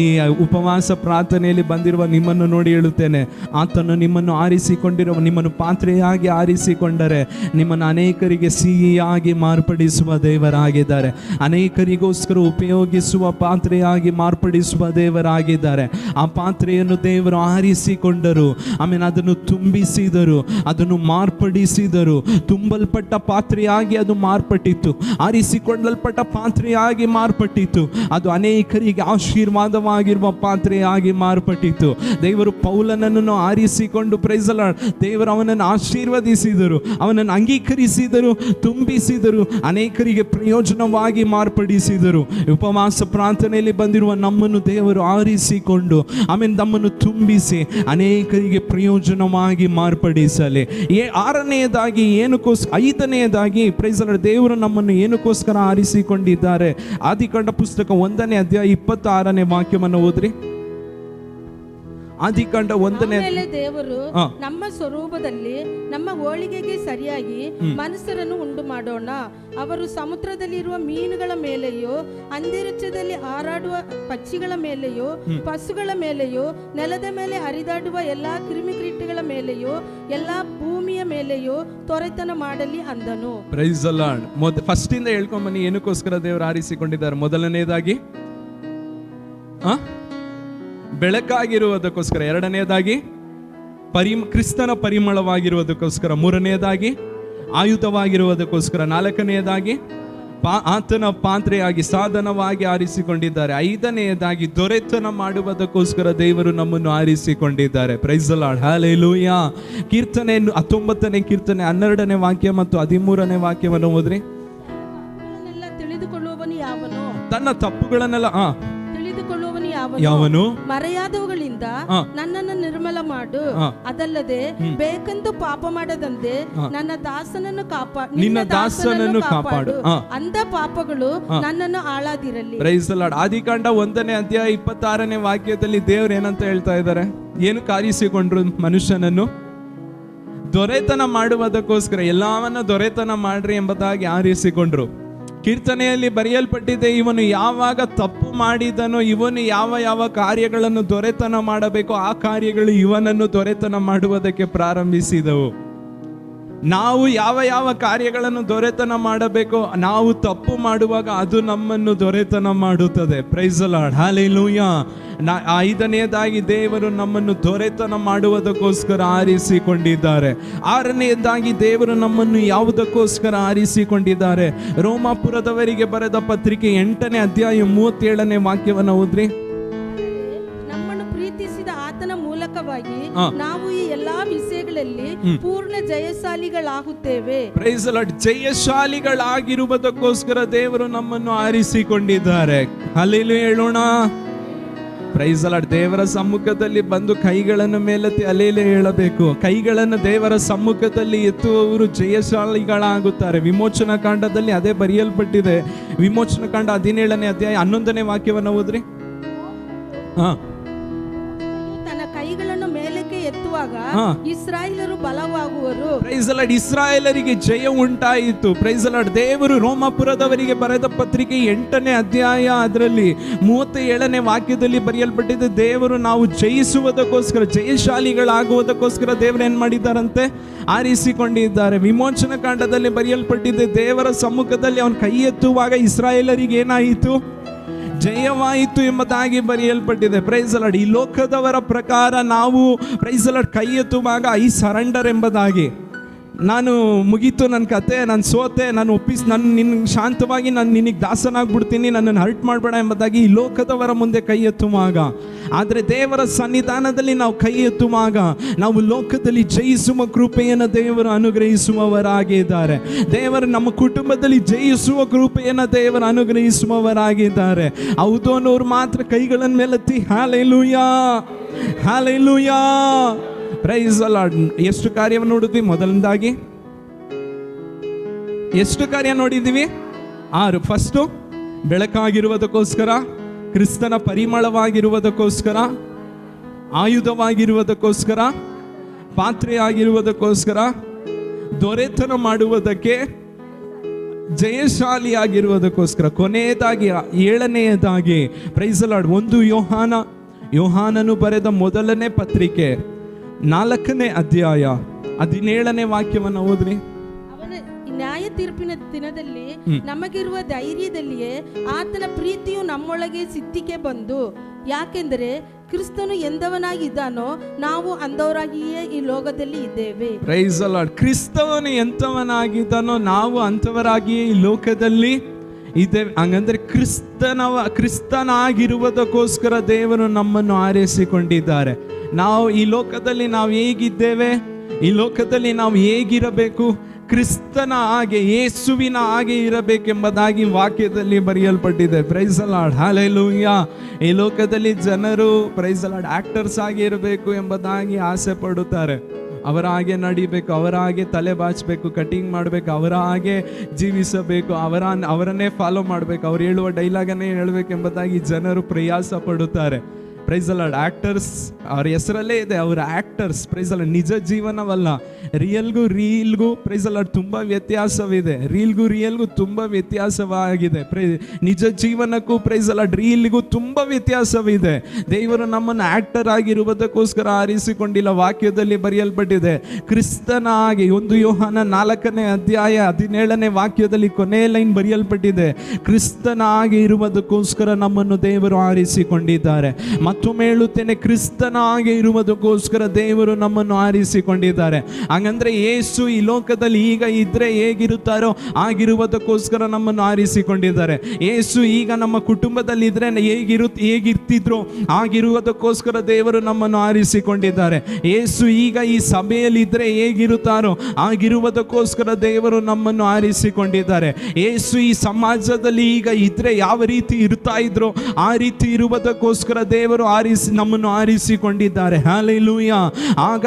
ಈ ಉಪವಾಸ ಪ್ರಾರ್ಥನೆಯಲ್ಲಿ ಬಂದಿರುವ ನಿಮ್ಮನ್ನು ನೋಡಿ ಹೇಳುತ್ತೇನೆ, ಆತನು ನಿಮ್ಮನ್ನು ಆರಿಸಿಕೊಂಡಿರುವ, ನಿಮ್ಮನ್ನು ಪಾತ್ರೆಯಾಗಿ ಆರಿಸಿಕೊಂಡರೆ ನಿಮ್ಮನ್ನು ಅನೇಕರಿಗೆ ಸಿಹಿಯಾಗಿ ಮಾರ್ಪಡಿಸುವ ದೇವರಾಗಿದ್ದಾರೆ. ಅನೇಕರಿಗೋಸ್ಕರ ಉಪಯೋಗಿಸುವ ಪಾತ್ರೆಯಾಗಿ ಮಾರ್ಪಡಿಸುವ ದೇವರಾಗಿ ಆ ಪಾತ್ರೆಯನ್ನು ದೇವರು ಆರಿಸಿಕೊಂಡರು. ಆಮೇಲೆ ಅದನ್ನು ತುಂಬಿಸಿದರು, ಅದನ್ನು ಮಾರ್ಪಡಿಸಿದರು. ತುಂಬಲ್ಪಟ್ಟ ಪಾತ್ರೆಯಾಗಿ ಅದು ಮಾರ್ಪಟ್ಟಿತ್ತು, ಆರಿಸಿಕೊಳ್ಳಲ್ಪಟ್ಟ ಪಾತ್ರೆಯಾಗಿ ಮಾರ್ಪಟ್ಟಿತ್ತು. ಅದು ಅನೇಕರಿಗೆ ಆಶೀರ್ವಾದವಾಗಿರುವ ಪಾತ್ರೆಯಾಗಿ ಮಾರ್ಪಟ್ಟಿತ್ತು. ದೇವರು ಪೌಲನನ್ನು ಆರಿಸಿಕೊಂಡು ಪ್ರೈಸ್ ದಿ ಲಾರ್ಡ್ ದೇವರು ಅವನನ್ನು ಆಶೀರ್ವದಿಸಿದರು, ಅವನನ್ನು ಅಂಗೀಕರಿಸಿದರು, ತುಂಬಿಸಿದರು, ಅನೇಕರಿಗೆ ಪ್ರಯೋಜನವಾಗಿ ಮಾರ್ಪಡಿಸಿದರು. ಉಪವಾಸ ಪ್ರಾರ್ಥನೆಯಲ್ಲಿ ಬಂದಿರುವ ನಮ್ಮನ್ನು ದೇವರು ಆರಿಸಿಕೊಂಡು ಆಮೇಲೆ ನಮ್ಮನ್ನು ತುಂಬಿಸಿ ಅನೇಕರಿಗೆ ಪ್ರಯೋಜನವಾಗಿ ಮಾರ್ಪಡಿಸಲಿ. ಆರನೆಯದಾಗಿ ಐದನೆಯದಾಗಿ ಪ್ರೈಸ್ ದಿ ಲಾರ್ಡ್ ದೇವರು ನಮ್ಮನ್ನು ಏನಕ್ಕೋಸ್ಕರ ಆರಿಸಿಕೊಂಡಿದ್ದಾರೆ? ಆದಿಕಾಂಡ ಪುಸ್ತಕ 1ನೇ ಅಧ್ಯಾಯ 26ನೇ ವಾಕ್ಯವನ್ನು ಓದ್ರಿ. ಆದಿಕಾಂಡ 1ನೇ ದೇವರು ನಮ್ಮ ಸ್ವರೂಪದಲ್ಲಿ ನಮ್ಮ ಹೋಳಿಗೆಗೆ ಸರಿಯಾಗಿ ಮನುಷ್ಯರನ್ನು ಉಂಟು ಮಾಡೋಣ, ಅವರು ಸಮುದ್ರದಲ್ಲಿರುವ ಮೀನುಗಳ ಮೇಲೆಯೋ ಅಂದಿರುಚದಲ್ಲಿ ಹಾರಾಡುವ ಪಕ್ಷಿಗಳ ಮೇಲೆಯೋ ಪಶುಗಳ ಮೇಲೆಯೋ ನೆಲದ ಮೇಲೆ ಹರಿದಾಡುವ ಎಲ್ಲಾ ಕ್ರಿಮಿಕೀಟಗಳ ಮೇಲೆಯೋ ಎಲ್ಲಾ ಭೂಮಿಯ ಮೇಲೆಯೋ ತೊರೆತನ ಮಾಡಲಿ ಅಂದನು. Price the lord. ಫಸ್ಟ್ ಇಂದ ಹೇಳ್ಕೊಂಡ್ ಬನ್ನಿ, ಏನಕ್ಕೋಸ್ಕರ ದೇವರು ಆರಿಸಿಕೊಂಡಿದ್ದಾರೆ? ಮೊದಲನೇದಾಗಿ ಬೆಳಕಾಗಿರುವುದಕ್ಕೋಸ್ಕರ, ಎರಡನೆಯದಾಗಿ ಕ್ರಿಸ್ತನ ಪರಿಮಳವಾಗಿರುವುದಕ್ಕೋಸ್ಕರ, ಮೂರನೆಯದಾಗಿ ಆಯುಧವಾಗಿರುವುದಕ್ಕೋಸ್ಕರ, ನಾಲ್ಕನೆಯದಾಗಿ ಆತನ ಪಾತ್ರೆಯಾಗಿ ಸಾಧನವಾಗಿ ಆರಿಸಿಕೊಂಡಿದ್ದಾರೆ. 5ನೇಯದಾಗಿ ದೊರೆತನ ಮಾಡುವುದಕ್ಕೋಸ್ಕರ ದೇವರು ನಮ್ಮನ್ನು ಆರಿಸಿಕೊಂಡಿದ್ದಾರೆ. Praise the lord, hallelujah. ಕೀರ್ತನೆ 19ನೇ ಕೀರ್ತನೆ 12ನೇ ವಾಕ್ಯ ಮತ್ತು 13ನೇ ವಾಕ್ಯವನ್ನು ಓದ್ರಿ. ತಿಳಿದುಕೊಳ್ಳುವವನು ಯಾವನು? ತನ್ನ ತಪ್ಪುಗಳನ್ನೆಲ್ಲ ತಿಳಿದುಕೊಳ್ಳುವವನು ಯಾವನು? ಮರೆಯಾದವುಗಳಿಂದ ನನ್ನನ್ನು ನಿರ್ಮಲ ಮಾಡು. ಅದಲ್ಲದೆ ಬೇಕೆಂದು ಪಾಪ ಮಾಡದಂತೆ ನನ್ನ ದಾಸನನ್ನು ನಿನ್ನ ದಾಸನನ್ನು ಕಾಪಾಡು. ಅಂದ ಪಾಪಗಳು ನನ್ನನ್ನು ಆಳಾದಿರಲಿ. Price the lord. ಆದಿಕಾಂಡ 1ನೇ ಅಧ್ಯಾಯ 26ನೇ ವಾಕ್ಯದಲ್ಲಿ ದೇವರು ಏನಂತ ಹೇಳ್ತಾ ಇದ್ದಾರೆ? ಏನು ಕಾರಿಸಿಕೊಂಡ್ರು ಮನುಷ್ಯನನ್ನು? ದೊರೆತನ ಮಾಡುವುದಕ್ಕೋಸ್ಕರ ಎಲ್ಲವನ್ನ ದೊರೆತನ ಮಾಡ್ರಿ ಎಂಬುದಾಗಿ ಆರಿಸಿಕೊಂಡ್ರು. ಕೀರ್ತನೆಯಲ್ಲಿ ಬರೆಯಲ್ಪಟ್ಟಿದೆ, ಇವನು ಯಾವಾಗ ತಪ್ಪು ಮಾಡಿದನೋ, ಇವನು ಯಾವ ಯಾವ ಕಾರ್ಯಗಳನ್ನು ದೊರೆತನ ಮಾಡಬೇಕೋ ಆ ಕಾರ್ಯಗಳು ಇವನನ್ನು ದೊರೆತನ ಮಾಡುವುದಕ್ಕೆ ಪ್ರಾರಂಭಿಸಿದವು. ನಾವು ಯಾವ ಯಾವ ಕಾರ್ಯಗಳನ್ನು ದೊರೆತನ ಮಾಡಬೇಕೋ, ನಾವು ತಪ್ಪು ಮಾಡುವಾಗ ಅದು ನಮ್ಮನ್ನು ದೊರೆತನ ಮಾಡುತ್ತದೆ. Praise the lord, hallelujah. 5ನೇದಾಗಿ ದೇವರು ನಮ್ಮನ್ನು ದೊರೆತನ ಮಾಡುವುದಕ್ಕೋಸ್ಕರ ಆರಿಸಿಕೊಂಡಿದ್ದಾರೆ. 6ನೇದಾಗಿ ದೇವರು ನಮ್ಮನ್ನು ಯಾವುದಕ್ಕೋಸ್ಕರ ಆರಿಸಿಕೊಂಡಿದ್ದಾರೆ? ರೋಮಾಪುರದವರಿಗೆ ಬರೆದ ಪತ್ರಿಕೆ 8ನೇ ಅಧ್ಯಾಯ 37ನೇ ವಾಕ್ಯವನ್ನು ಓದ್ರಿ. ನಮ್ಮನ್ನು ಪ್ರೀತಿಸಿದ ಆತನ ಮೂಲಕವಾಗಿ ನಾವು ಈ ಎಲ್ಲಾ ವಿಷಯಗಳಲ್ಲಿ ಪೂರ್ಣ ಜಯಶಾಲಿಗಳಾಗುತ್ತೇವೆ. Praise the Lord. ಜಯಶಾಲಿಗಳಾಗಿರುವುದಕ್ಕೋಸ್ಕರ ದೇವರು ನಮ್ಮನ್ನು ಆರಿಸಿಕೊಂಡಿದ್ದಾರೆ. ಹಲ್ಲೆಲೂಯಾ ಹೇಳೋಣ. Praise the Lord. ದೇವರ ಸಮ್ಮುಖದಲ್ಲಿ ಬಂದು ಕೈಗಳನ್ನು ಮೇಲೆತ್ತಿ ಹಲ್ಲೆಲೂಯಾ ಹೇಳಬೇಕು. ಕೈಗಳನ್ನು ದೇವರ ಸಮ್ಮುಖದಲ್ಲಿ ಎತ್ತುವವರು ಜಯಶಾಲಿಗಳಾಗುತ್ತಾರೆ. ವಿಮೋಚನಾ ಕಾಂಡದಲ್ಲಿ ಅದೇ ಬರೆಯಲ್ಪಟ್ಟಿದೆ. ವಿಮೋಚನಾ ಕಾಂಡ 17ನೇ ಅಧ್ಯಾಯ 11ನೇ ವಾಕ್ಯವನ್ನು ಓದ್ರಿ. ತನ್ನ ಕೈಗಳನ್ನು ಮೇಲಕ್ಕೆ ಎತ್ತುವಾಗ ಇಸ್ರಾಯೇಲರು ಬಲವಾಗುವರು. Price the lord. ಇಸ್ರಾಯೇಲರಿಗೆ ಜಯ ಉಂಟಾಯಿತು. Praise the Lord. ದೇವರು ರೋಮಾಪುರದವರಿಗೆ ಬರೆದ ಪತ್ರಿಕೆ 8ನೇ ಅಧ್ಯಾಯ ಅದರಲ್ಲಿ 37ನೇ ವಾಕ್ಯದಲ್ಲಿ ಬರೆಯಲ್ಪಟ್ಟಿದೆ, ದೇವರು ನಾವು ಜಯಿಸುವುದಕ್ಕೋಸ್ಕರ, ಜಯಶಾಲಿಗಳಾಗುವುದಕ್ಕೋಸ್ಕರ ದೇವರು ಏನ್ ಮಾಡಿದ್ದಾರಂತೆ? ಆರಿಸಿಕೊಂಡಿದ್ದಾರೆ. ವಿಮೋಚನಾ ಕಾಂಡದಲ್ಲಿ ಬರೆಯಲ್ಪಟ್ಟಿದೆ, ದೇವರ ಸಮ್ಮುಖದಲ್ಲಿ ಅವನ ಕೈ ಎತ್ತುವಾಗ ಇಸ್ರಾಯೇಲರಿಗೆ ಏನಾಯಿತು? ಜಯವಾಯಿತು ಎಂಬುದಾಗಿ ಬರೆಯಲ್ಪಟ್ಟಿದೆ. Praise the Lord. ಈ ಲೋಕದವರ ಪ್ರಕಾರ ನಾವು ಪ್ರೈಸ್ ದಿ ಲಾರ್ಡ್ ಕೈ ಎತ್ತುವಾಗ ಐ ಸರೆಂಡರ್ ಎಂಬುದಾಗಿ, ನಾನು ಮುಗೀತು ನನ್ನ ಕತೆ, ನಾನು ಸೋತೆ, ನಾನು ನಿನ್ನ ಶಾಂತವಾಗಿ ನಾನು ನಿನಗೆ ದಾಸನಾಗ್ಬಿಡ್ತೀನಿ, ನನ್ನನ್ನು ಹರ್ಟ್ ಮಾಡಬೇಡ ಎಂಬುದಾಗಿ ಈ ಲೋಕದವರ ಮುಂದೆ ಕೈ ಎತ್ತುವಾಗ, ಆದರೆ ದೇವರ ಸನ್ನಿಧಾನದಲ್ಲಿ ನಾವು ಕೈ ಎತ್ತುವಾಗ ನಾವು ಲೋಕದಲ್ಲಿ ಜಯಿಸುವ ಕೃಪೆಯನ್ನು ದೇವರು ಅನುಗ್ರಹಿಸುವವರಾಗಿದ್ದಾರೆ. ದೇವರು ನಮ್ಮ ಕುಟುಂಬದಲ್ಲಿ ಜಯಿಸುವ ಕೃಪೆಯನ್ನು ದೇವರು ಅನುಗ್ರಹಿಸುವವರಾಗಿದ್ದಾರೆ. ಹೌದು ಅನ್ನೋರು ಮಾತ್ರ ಕೈಗಳನ್ನು ಮೇಲೆತ್ತಿ hallelujah, hallelujah. Praise the Lord. ಎಷ್ಟು ಕಾರ್ಯವನ್ನು ನೋಡಿದ್ವಿ? ಮೊದಲನೇದಾಗಿ ಎಷ್ಟು ಕಾರ್ಯ ನೋಡಿದ್ದೀವಿ? 6. ಫಸ್ಟು ಬೆಳಕಾಗಿರುವುದಕ್ಕೋಸ್ಕರ, ಕ್ರಿಸ್ತನ ಪರಿಮಳವಾಗಿರುವುದಕ್ಕೋಸ್ಕರ, ಆಯುಧವಾಗಿರುವುದಕ್ಕೋಸ್ಕರ, ಪಾತ್ರೆಯಾಗಿರುವುದಕ್ಕೋಸ್ಕರ, ದೊರೆತನ ಮಾಡುವುದಕ್ಕೆ, ಜಯಶಾಲಿಯಾಗಿರುವುದಕ್ಕೋಸ್ಕರ. ಕೊನೆಯದಾಗಿ 7ನೇಯದಾಗಿ ಪ್ರೈಸ್ ದಿ ಲಾರ್ಡ್ 1 ಯೋಹಾನನು ಬರೆದ ಮೊದಲನೇ ಪತ್ರಿಕೆ 4ನೇ ಅಧ್ಯಾಯ 17ನೇ ವಾಕ್ಯವನ್ನು ಓದ್ರಿ. ಅವನ ನ್ಯಾಯ ತೀರ್ಪಿನ ದಿನದಲ್ಲಿ ನಮಗಿರುವ ಧೈರ್ಯದಲ್ಲಿಯೇ ಆತನ ಪ್ರೀತಿಯು ನಮ್ಮೊಳಗೆ ಸಿದ್ಧಿಗೆ ಬಂದು, ಯಾಕೆಂದರೆ ಕ್ರಿಸ್ತನು ಎಂದವನಾಗಿದ್ದಾನೋ ನಾವು ಅಂದವರಾಗಿಯೇ ಈ ಲೋಕದಲ್ಲಿ ಇದ್ದೇವೆ. Praise the Lord. ಕ್ರಿಸ್ತವನು ಎಂತವನಾಗಿದ್ದಾನೋ ನಾವು ಅಂತವರಾಗಿಯೇ ಈ ಲೋಕದಲ್ಲಿ ಇದ್ದೇವೆ. ಹಂಗಂದ್ರೆ ಕ್ರಿಸ್ತನಾಗಿರುವುದಕ್ಕೋಸ್ಕರ ದೇವರು ನಮ್ಮನ್ನು ಆರಿಸಿಕೊಂಡಿದ್ದಾರೆ. ನಾವು ಈ ಲೋಕದಲ್ಲಿ ನಾವು ಹೇಗಿದ್ದೇವೆ, ಈ ಲೋಕದಲ್ಲಿ ನಾವು ಹೇಗಿರಬೇಕು, ಕ್ರಿಸ್ತನ ಹಾಗೆ, ಯೇಸುವಿನ ಹಾಗೆ ಇರಬೇಕೆಂಬುದಾಗಿ ವಾಕ್ಯದಲ್ಲಿ ಬರೆಯಲ್ಪಟ್ಟಿದೆ. Praise the lord, hallelujah. ಈ ಲೋಕದಲ್ಲಿ ಜನರು ಪ್ರೈಸ್ ದಿ ಲಾರ್ಡ್ ಆಕ್ಟರ್ಸ್ ಆಗಿ ಇರಬೇಕು ಎಂಬುದಾಗಿ ಆಸೆ ಪಡುತ್ತಾರೆ. ಅವರ ಹಾಗೆ ನಡಿಬೇಕು, ಅವರ ಹಾಗೆ ತಲೆ ಬಾಚಬೇಕು, ಕಟಿಂಗ್ ಮಾಡಬೇಕು, ಅವರ ಹಾಗೆ ಜೀವಿಸಬೇಕು, ಅವರನ್ನೇ ಫಾಲೋ ಮಾಡಬೇಕು, ಅವ್ರು ಹೇಳುವ ಡೈಲಾಗನ್ನೇ ಹೇಳಬೇಕೆಂಬುದಾಗಿ ಜನರು ಪ್ರಯಾಸ ಪಡುತ್ತಾರೆ. Price the lord. ಆಕ್ಟರ್ಸ್ ಅವ್ರ ಹೆಸರಲ್ಲೇ ಇದೆ, ಅವರ ಆಕ್ಟರ್ಸ್. Price the Lord. ನಿಜ ಜೀವನವಲ್ಲ. ರೀಲ್ಗೂ ಪ್ರೈಸ್ ದಿ ಲಾರ್ಡ್ ತುಂಬ ವ್ಯತ್ಯಾಸವಿದೆ. ರೀಲ್ಗೂ ತುಂಬ ವ್ಯತ್ಯಾಸವಾಗಿದೆ. ನಿಜ ಜೀವನಕ್ಕೂ ಪ್ರೈಸ್ ದಿ ಲಾರ್ಡ್ ರೀಲ್ಗೂ ತುಂಬ ವ್ಯತ್ಯಾಸವಿದೆ. ದೇವರು ನಮ್ಮನ್ನು ಆಕ್ಟರ್ ಆಗಿರುವುದಕ್ಕೋಸ್ಕರ ಆರಿಸಿಕೊಂಡಿಲ್ಲ. ವಾಕ್ಯದಲ್ಲಿ ಬರೆಯಲ್ಪಟ್ಟಿದೆ, ಕ್ರಿಸ್ತನ ಹಾಗೆ. 1 ಯೋಹಾನ 4ನೇ ಅಧ್ಯಾಯ 17ನೇ ವಾಕ್ಯದಲ್ಲಿ ಕೊನೆಯ ಲೈನ್ ಬರೆಯಲ್ಪಟ್ಟಿದೆ, ಕ್ರಿಸ್ತನ ಹಾಗೆ ಇರುವುದಕ್ಕೋಸ್ಕರ ನಮ್ಮನ್ನು ದೇವರು ಆರಿಸಿಕೊಂಡಿದ್ದಾರೆ. ಮತ್ತೊಮ್ಮೆ ಹೇಳುತ್ತೇನೆ, ಕ್ರಿಸ್ತನಾಗೆ ಇರುವುದಕ್ಕೋಸ್ಕರ ದೇವರು ನಮ್ಮನ್ನು ಆರಿಸಿಕೊಂಡಿದ್ದಾರೆ. ಹಾಗಂದ್ರೆ ಯೇಸು ಈ ಲೋಕದಲ್ಲಿ ಈಗ ಇದ್ರೆ ಹೇಗಿರುತ್ತಾರೋ ಆಗಿರುವುದಕ್ಕೋಸ್ಕರ ನಮ್ಮನ್ನು ಆರಿಸಿಕೊಂಡಿದ್ದಾರೆ. ಯೇಸು ಈಗ ನಮ್ಮ ಕುಟುಂಬದಲ್ಲಿ ಇದ್ರೆ ಹೇಗಿರ್ತಿದ್ರು ಆಗಿರುವುದಕ್ಕೋಸ್ಕರ ದೇವರು ನಮ್ಮನ್ನು ಆರಿಸಿಕೊಂಡಿದ್ದಾರೆ. ಯೇಸು ಈಗ ಈ ಸಭೆಯಲ್ಲಿ ಇದ್ರೆ ಹೇಗಿರುತ್ತಾರೋ ಆಗಿರುವುದಕ್ಕೋಸ್ಕರ ದೇವರು ನಮ್ಮನ್ನು ಆರಿಸಿಕೊಂಡಿದ್ದಾರೆ. ಯೇಸು ಈ ಸಮಾಜದಲ್ಲಿ ಈಗ ಇದ್ರೆ ಯಾವ ರೀತಿ ಇರ್ತಾ ಇದ್ರು ಆ ರೀತಿ ಇರುವುದಕ್ಕೋಸ್ಕರ ದೇವರು ನಮ್ಮನ್ನು ಆರಿಸಿಕೊಂಡಿದ್ದಾರೆ. ಹಲ್ಲೆಲೂಯಾ. ಆಗ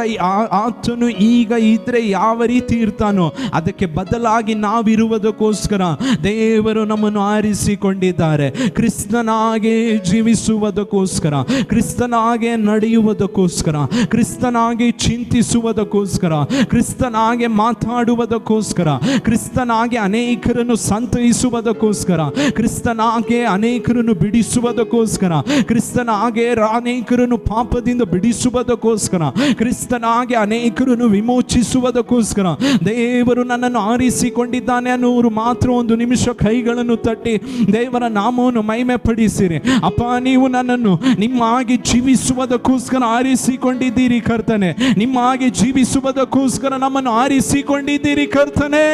ಆತನು ಈಗ ಇದ್ರೆ ಯಾವ ರೀತಿ ಇರ್ತಾನೋ ಅದಕ್ಕೆ ಬದಲಾಗಿ ನಾವಿರುವುದಕ್ಕೋಸ್ಕರ ದೇವರು ನಮ್ಮನ್ನು ಆರಿಸಿಕೊಂಡಿದ್ದಾರೆ. ಕ್ರಿಸ್ತನಾಗೆ ಜೀವಿಸುವುದಕ್ಕೋಸ್ಕರ, ಕ್ರಿಸ್ತನಾಗೆ ನಡೆಯುವುದಕ್ಕೋಸ್ಕರ, ಕ್ರಿಸ್ತನಾಗೆ ಚಿಂತಿಸುವುದಕ್ಕೋಸ್ಕರ, ಕ್ರಿಸ್ತನಾಗೆ ಮಾತಾಡುವುದಕ್ಕೋಸ್ಕರ, ಕ್ರಿಸ್ತನಾಗೆ ಅನೇಕರನ್ನು ಸಂತೈಸುವುದಕ್ಕೋಸ್ಕರ, ಕ್ರಿಸ್ತನಾಗೆ ಅನೇಕರನ್ನು ಬಿಡಿಸುವುದಕ್ಕೋಸ್ಕರ, ಕ್ರಿಸ್ತನಾಗೆ ಅನೇಕರನ್ನು ಪಾಪದಿಂದ ಬಿಡಿಸುವುದಕ್ಕೋಸ್ಕರ, ಕ್ರಿಸ್ತನಾಗೆ ಅನೇಕರನ್ನು ವಿಮೋಚಿಸುವುದಕ್ಕೋಸ್ಕರ ದೇವರು ನನ್ನನ್ನು ಆರಿಸಿಕೊಂಡಿದ್ದಾನೆ ಅನ್ನೋರು ಮಾತ್ರ ಒಂದು ನಿಮಿಷ ಕೈಗಳನ್ನು ತಟ್ಟಿ ದೇವರ ನಾಮವನ್ನು ಮಹಿಮೆ ಪಡಿಸಿರಿ. ಅಪ್ಪ, ನೀವು ನನ್ನನ್ನು ನಿಮ್ಮ ಹಾಗೆ ಜೀವಿಸುವುದಕ್ಕೋಸ್ಕರ ಆರಿಸಿಕೊಂಡಿದ್ದೀರಿ ಕರ್ತನೆ. ನಿಮ್ಮ ಹಾಗೆ ಜೀವಿಸುವುದಕ್ಕೋಸ್ಕರ ನಮ್ಮನ್ನು ಆರಿಸಿಕೊಂಡಿದ್ದೀರಿ ಕರ್ತನೆ.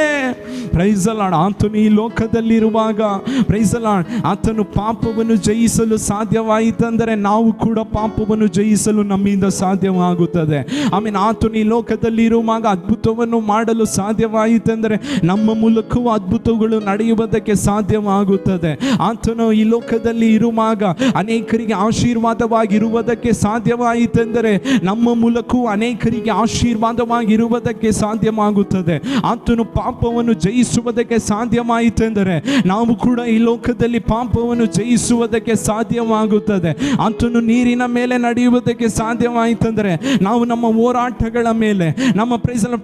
Praise the Lord. ಆತನು ಈ ಲೋಕದಲ್ಲಿರುವಾಗ ಪ್ರೈಸ್ ದಿ ಲಾರ್ಡ್ ಆತನು ಪಾಪವನ್ನು ಜಯಿಸಲು ಸಾಧ್ಯವಾಯಿತೆಂದರೆ ನಾವು ಕೂಡ ಪಾಪವನ್ನು ಜಯಿಸಲು ನಮ್ಮಿಂದ ಸಾಧ್ಯವಾಗುತ್ತದೆ. ಆಮೇಲೆ ಆತನು ಈ ಲೋಕದಲ್ಲಿ ಇರುವಾಗ ಅದ್ಭುತವನ್ನು ಮಾಡಲು ಸಾಧ್ಯವಾಯಿತೆಂದರೆ ನಮ್ಮ ಮೂಲಕವೂ ಅದ್ಭುತಗಳು ನಡೆಯುವುದಕ್ಕೆ ಸಾಧ್ಯವಾಗುತ್ತದೆ. ಆತನು ಈ ಲೋಕದಲ್ಲಿ ಇರುವಾಗ ಅನೇಕರಿಗೆ ಆಶೀರ್ವಾದವಾಗಿರುವುದಕ್ಕೆ ಸಾಧ್ಯವಾಯಿತೆಂದರೆ ನಮ್ಮ ಮೂಲಕವೂ ಅನೇಕರಿಗೆ ಆಶೀರ್ವಾದವಾಗಿರುವುದಕ್ಕೆ ಸಾಧ್ಯವಾಗುತ್ತದೆ. ಆತನು ಪಾಪವನ್ನು ಜಯಿಸುವುದಕ್ಕೆ ಸಾಧ್ಯವಾಯಿತೆಂದರೆ ನಾವು ಕೂಡ ಈ ಲೋಕದಲ್ಲಿ ಪಾಪವನ್ನು ಜಯಿಸುವುದಕ್ಕೆ ಸಾಧ್ಯವಾಗುತ್ತದೆ. ಆತನು ನೀರಿನ ಮೇಲೆ ನಡೆಯುವುದಕ್ಕೆ ಸಾಧ್ಯವಾಯಿತೆಂದರೆ ನಾವು ನಮ್ಮ ಹೋರಾಟಗಳ ಮೇಲೆ, ನಮ್ಮ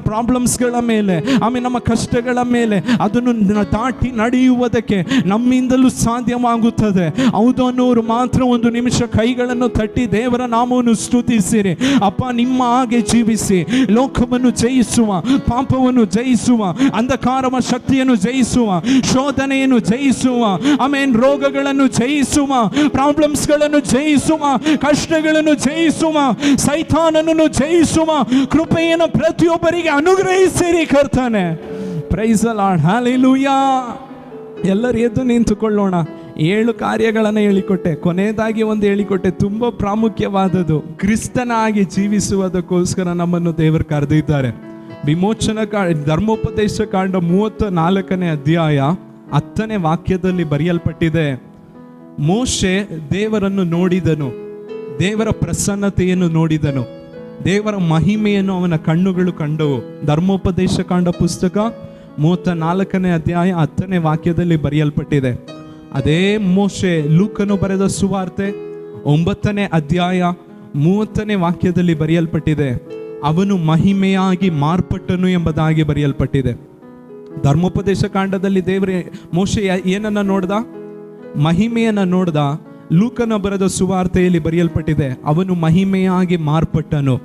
ಪ್ರಾಬ್ಲಮ್ಸ್ಗಳ ಮೇಲೆ, ಆಮೇಲೆ ನಮ್ಮ ಕಷ್ಟಗಳ ಮೇಲೆ ಅದನ್ನು ದಾಟಿ ನಡೆಯುವುದಕ್ಕೆ ನಮ್ಮಿಂದಲೂ ಸಾಧ್ಯವಾಗುತ್ತದೆ. ಹೌದು ಅನ್ನೋರು ಮಾತ್ರ ಒಂದು ನಿಮಿಷ ಕೈಗಳನ್ನು ತಟ್ಟಿ ದೇವರ ನಾಮವನ್ನು ಸ್ತುತಿಸಿರಿ. ಅಪ್ಪ, ನಿಮ್ಮ ಹಾಗೆ ಜೀವಿಸಿ ಲೋಕವನ್ನು ಜಯಿಸುವ, ಪಾಪವನ್ನು ಜಯಿಸುವ, ಅಂಧಕಾರವ ಶಕ್ತಿಯನ್ನು ಜಯಿಸುವ, ಶೋಧನೆಯನ್ನು ಜಯಿಸುವ, ಆಮೇಲೆ ರೋಗಗಳನ್ನು ಜಯಿಸುವ, ಪ್ರಾಬ್ಲಮ್ಸ್ಗಳನ್ನು ಜಯಿಸುವ, ಕಷ್ಟಗಳನ್ನು ಜಯಿಸುವ, ಸೈತಾನನನ್ನು ಜಯಿಸುವ ಕೃಪೆಯನ್ನು ಪ್ರತಿಯೊಬ್ಬರಿಗೆ ಅನುಗ್ರಹಿಸಿರಿ ಕರ್ತನೆ. Praise the lord. ಹಲ್ಲೆಲೂಯಾ. ಎಲ್ಲರೂ ಎದ್ದು ನಿಂತುಕೊಳ್ಳೋಣ. 7 ಕಾರ್ಯಗಳನ್ನು ಹೇಳಿಕೊಟ್ಟೆ, ಕೊನೆಯದಾಗಿ ಒಂದು ಹೇಳಿಕೊಟ್ಟೆ, ತುಂಬ ಪ್ರಾಮುಖ್ಯವಾದದ್ದು. ಕ್ರಿಸ್ತನಾಗಿ ಜೀವಿಸುವುದಕ್ಕೋಸ್ಕರ ನಮ್ಮನ್ನು ದೇವರು ಕರೆದಿದ್ದಾರೆ. ವಿಮೋಚನಾ ಧರ್ಮೋಪದೇಶ ಕಾಂಡ 34ನೇ ಅಧ್ಯಾಯ 10ನೇ ವಾಕ್ಯದಲ್ಲಿ ಬರೆಯಲ್ಪಟ್ಟಿದೆ, ಮೋಶೆ ದೇವರನ್ನು ನೋಡಿದನು, ದೇವರ ಪ್ರಸನ್ನತೆಯನ್ನು ನೋಡಿದನು, ದೇವರ ಮಹಿಮೆಯನ್ನು ಅವನ ಕಣ್ಣುಗಳು ಕಂಡವು. ಧರ್ಮೋಪದೇಶ ಕಾಂಡ ಪುಸ್ತಕ 34ನೇ ಅಧ್ಯಾಯ 10ನೇ ವಾಕ್ಯದಲ್ಲಿ ಬರೆಯಲ್ಪಟ್ಟಿದೆ. ಅದೇ ಮೋಶೆ ಲೂಕನು ಬರೆದ ಸುವಾರ್ತೆ 9ನೇ ಅಧ್ಯಾಯ 30ನೇ ವಾಕ್ಯದಲ್ಲಿ ಬರೆಯಲ್ಪಟ್ಟಿದೆ, ಅವನು ಮಹಿಮೆಯಾಗಿ ಮಾರ್ಪಟ್ಟನು ಎಂಬುದಾಗಿ ಬರೆಯಲ್ಪಟ್ಟಿದೆ. ಧರ್ಮೋಪದೇಶ ಕಾಂಡದಲ್ಲಿ ದೇವರೇ ಮೋಶೆ ಏನನ್ನ ನೋಡ್ದ? ಮಹಿಮೆಯನ್ನ ನೋಡ್ದ. ಲೂಕನ ಬರೆದ ಸುವಾರ್ತೆಯಲ್ಲಿ ಬರೆಯಲ್ಪಟ್ಟಿದೆ, ಅವನು ಮಹಿಮೆಯಾಗಿ ಮಾರ್ಪಟ್ಟನು.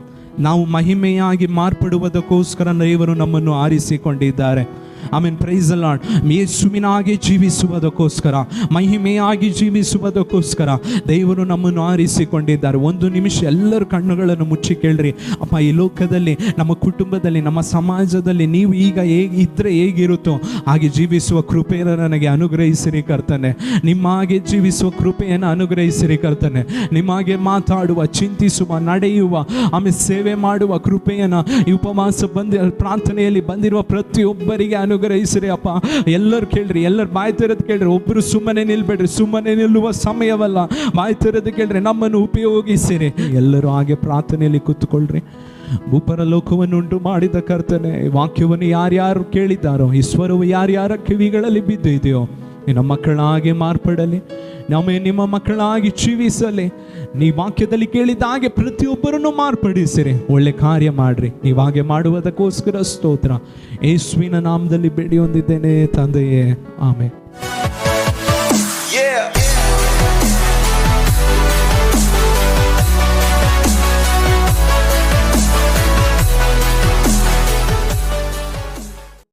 ನಾವು ಮಹಿಮೆಯಾಗಿ ಮಾರ್ಪಡುವುದಕ್ಕೋಸ್ಕರ ದೇವರು ನಮ್ಮನ್ನು ಆರಿಸಿಕೊಂಡಿದ್ದಾರೆ. ಆಮೇನ್. Praise the Lord. ಯೇಸುವಿನಾಗಿ ಜೀವಿಸುವುದಕ್ಕೋಸ್ಕರ, ಮಹಿಮೆಯಾಗಿ ಜೀವಿಸುವುದಕ್ಕೋಸ್ಕರ ದೇವರು ನಮ್ಮನ್ನು ಆರಿಸಿಕೊಂಡಿದ್ದಾರೆ. ಒಂದು ನಿಮಿಷ ಎಲ್ಲರ ಕಣ್ಣುಗಳನ್ನು ಮುಚ್ಚಿ ಕೇಳ್ರಿ. ಅಪ್ಪ, ಈ ಲೋಕದಲ್ಲಿ, ನಮ್ಮ ಕುಟುಂಬದಲ್ಲಿ, ನಮ್ಮ ಸಮಾಜದಲ್ಲಿ ನೀವು ಈಗ ಇದ್ರೆ ಹೇಗಿರುತ್ತೋ ಹಾಗೆ ಜೀವಿಸುವ ಕೃಪೆಯನ್ನು ನನಗೆ ಅನುಗ್ರಹಿಸಿರಿ ಕರ್ತನೆ. ನಿಮ್ಮ ಹಾಗೆ ಜೀವಿಸುವ ಕೃಪೆಯನ್ನು ಅನುಗ್ರಹಿಸಿರಿ ಕರ್ತನೆ. ನಿಮಗೆ ಮಾತಾಡುವ, ಚಿಂತಿಸುವ, ನಡೆಯುವ, ಆಮೇಲೆ ಸೇವೆ ಮಾಡುವ ಕೃಪೆಯನ್ನು ಈ ಉಪವಾಸ ಪ್ರಾರ್ಥನೆಯಲ್ಲಿ ಬಂದಿರುವ ಪ್ರತಿಯೊಬ್ಬರಿಗೆ ಅನುಗ್ರಹಿಸಿರಿ ಅಪ್ಪ. ಎಲ್ಲರೂ ಕೇಳ್ರಿ, ಎಲ್ಲರೂ ಬಾಯಿ ತೆರೆದು ಕೇಳ್ರಿ. ಒಬ್ಬರು ಸುಮ್ಮನೆ ನಿಲ್ಬೇಡ್ರಿ, ಸುಮ್ಮನೆ ನಿಲ್ಲುವ ಸಮಯವಲ್ಲ. ಬಾಯಿ ತೆರೆದು ಕೇಳ್ರಿ, ನಮ್ಮನ್ನು ಉಪಯೋಗಿಸಿರಿ. ಎಲ್ಲರೂ ಹಾಗೆ ಪ್ರಾರ್ಥನೆಯಲ್ಲಿ ಕೂತ್ಕೊಳ್ರಿ. ಭೂಪರ ಲೋಕವನ್ನು ಉಂಟು ಮಾಡಿದ ಕರ್ತನೆ, ವಾಕ್ಯವನ್ನು ಯಾರ್ಯಾರು ಕೇಳಿದ್ದಾರೋ, ಈ ಸ್ವರವು ಯಾರ್ಯಾರ ಕಿವಿಗಳಲ್ಲಿ ಬಿದ್ದಿದೆಯೋ ನಿನ್ನ ಮಕ್ಕಳಾಗಿ ಮಾರ್ಪಡಲಿ, ನಿಮ್ಮ ಮಕ್ಕಳಾಗಿ ಜೀವಿಸಲಿ. ನೀ ವಾಕ್ಯದಲ್ಲಿ ಕೇಳಿದ ಹಾಗೆ ಪ್ರತಿಯೊಬ್ಬರನ್ನು ಮಾರ್ಪಡಿಸಿರಿ. ಒಳ್ಳೆ ಕಾರ್ಯ ಮಾಡ್ರಿ. ನೀವು ಹಾಗೆ ಮಾಡುವುದಕ್ಕೋಸ್ಕರ ಸ್ತೋತ್ರ. ಯೇಸುವಿನ ನಾಮದಲ್ಲಿ ಬೇಡಿ ಹೊಂದಿದ್ದೇನೆ ತಂದೆಯೇ, ಆಮೆನ್.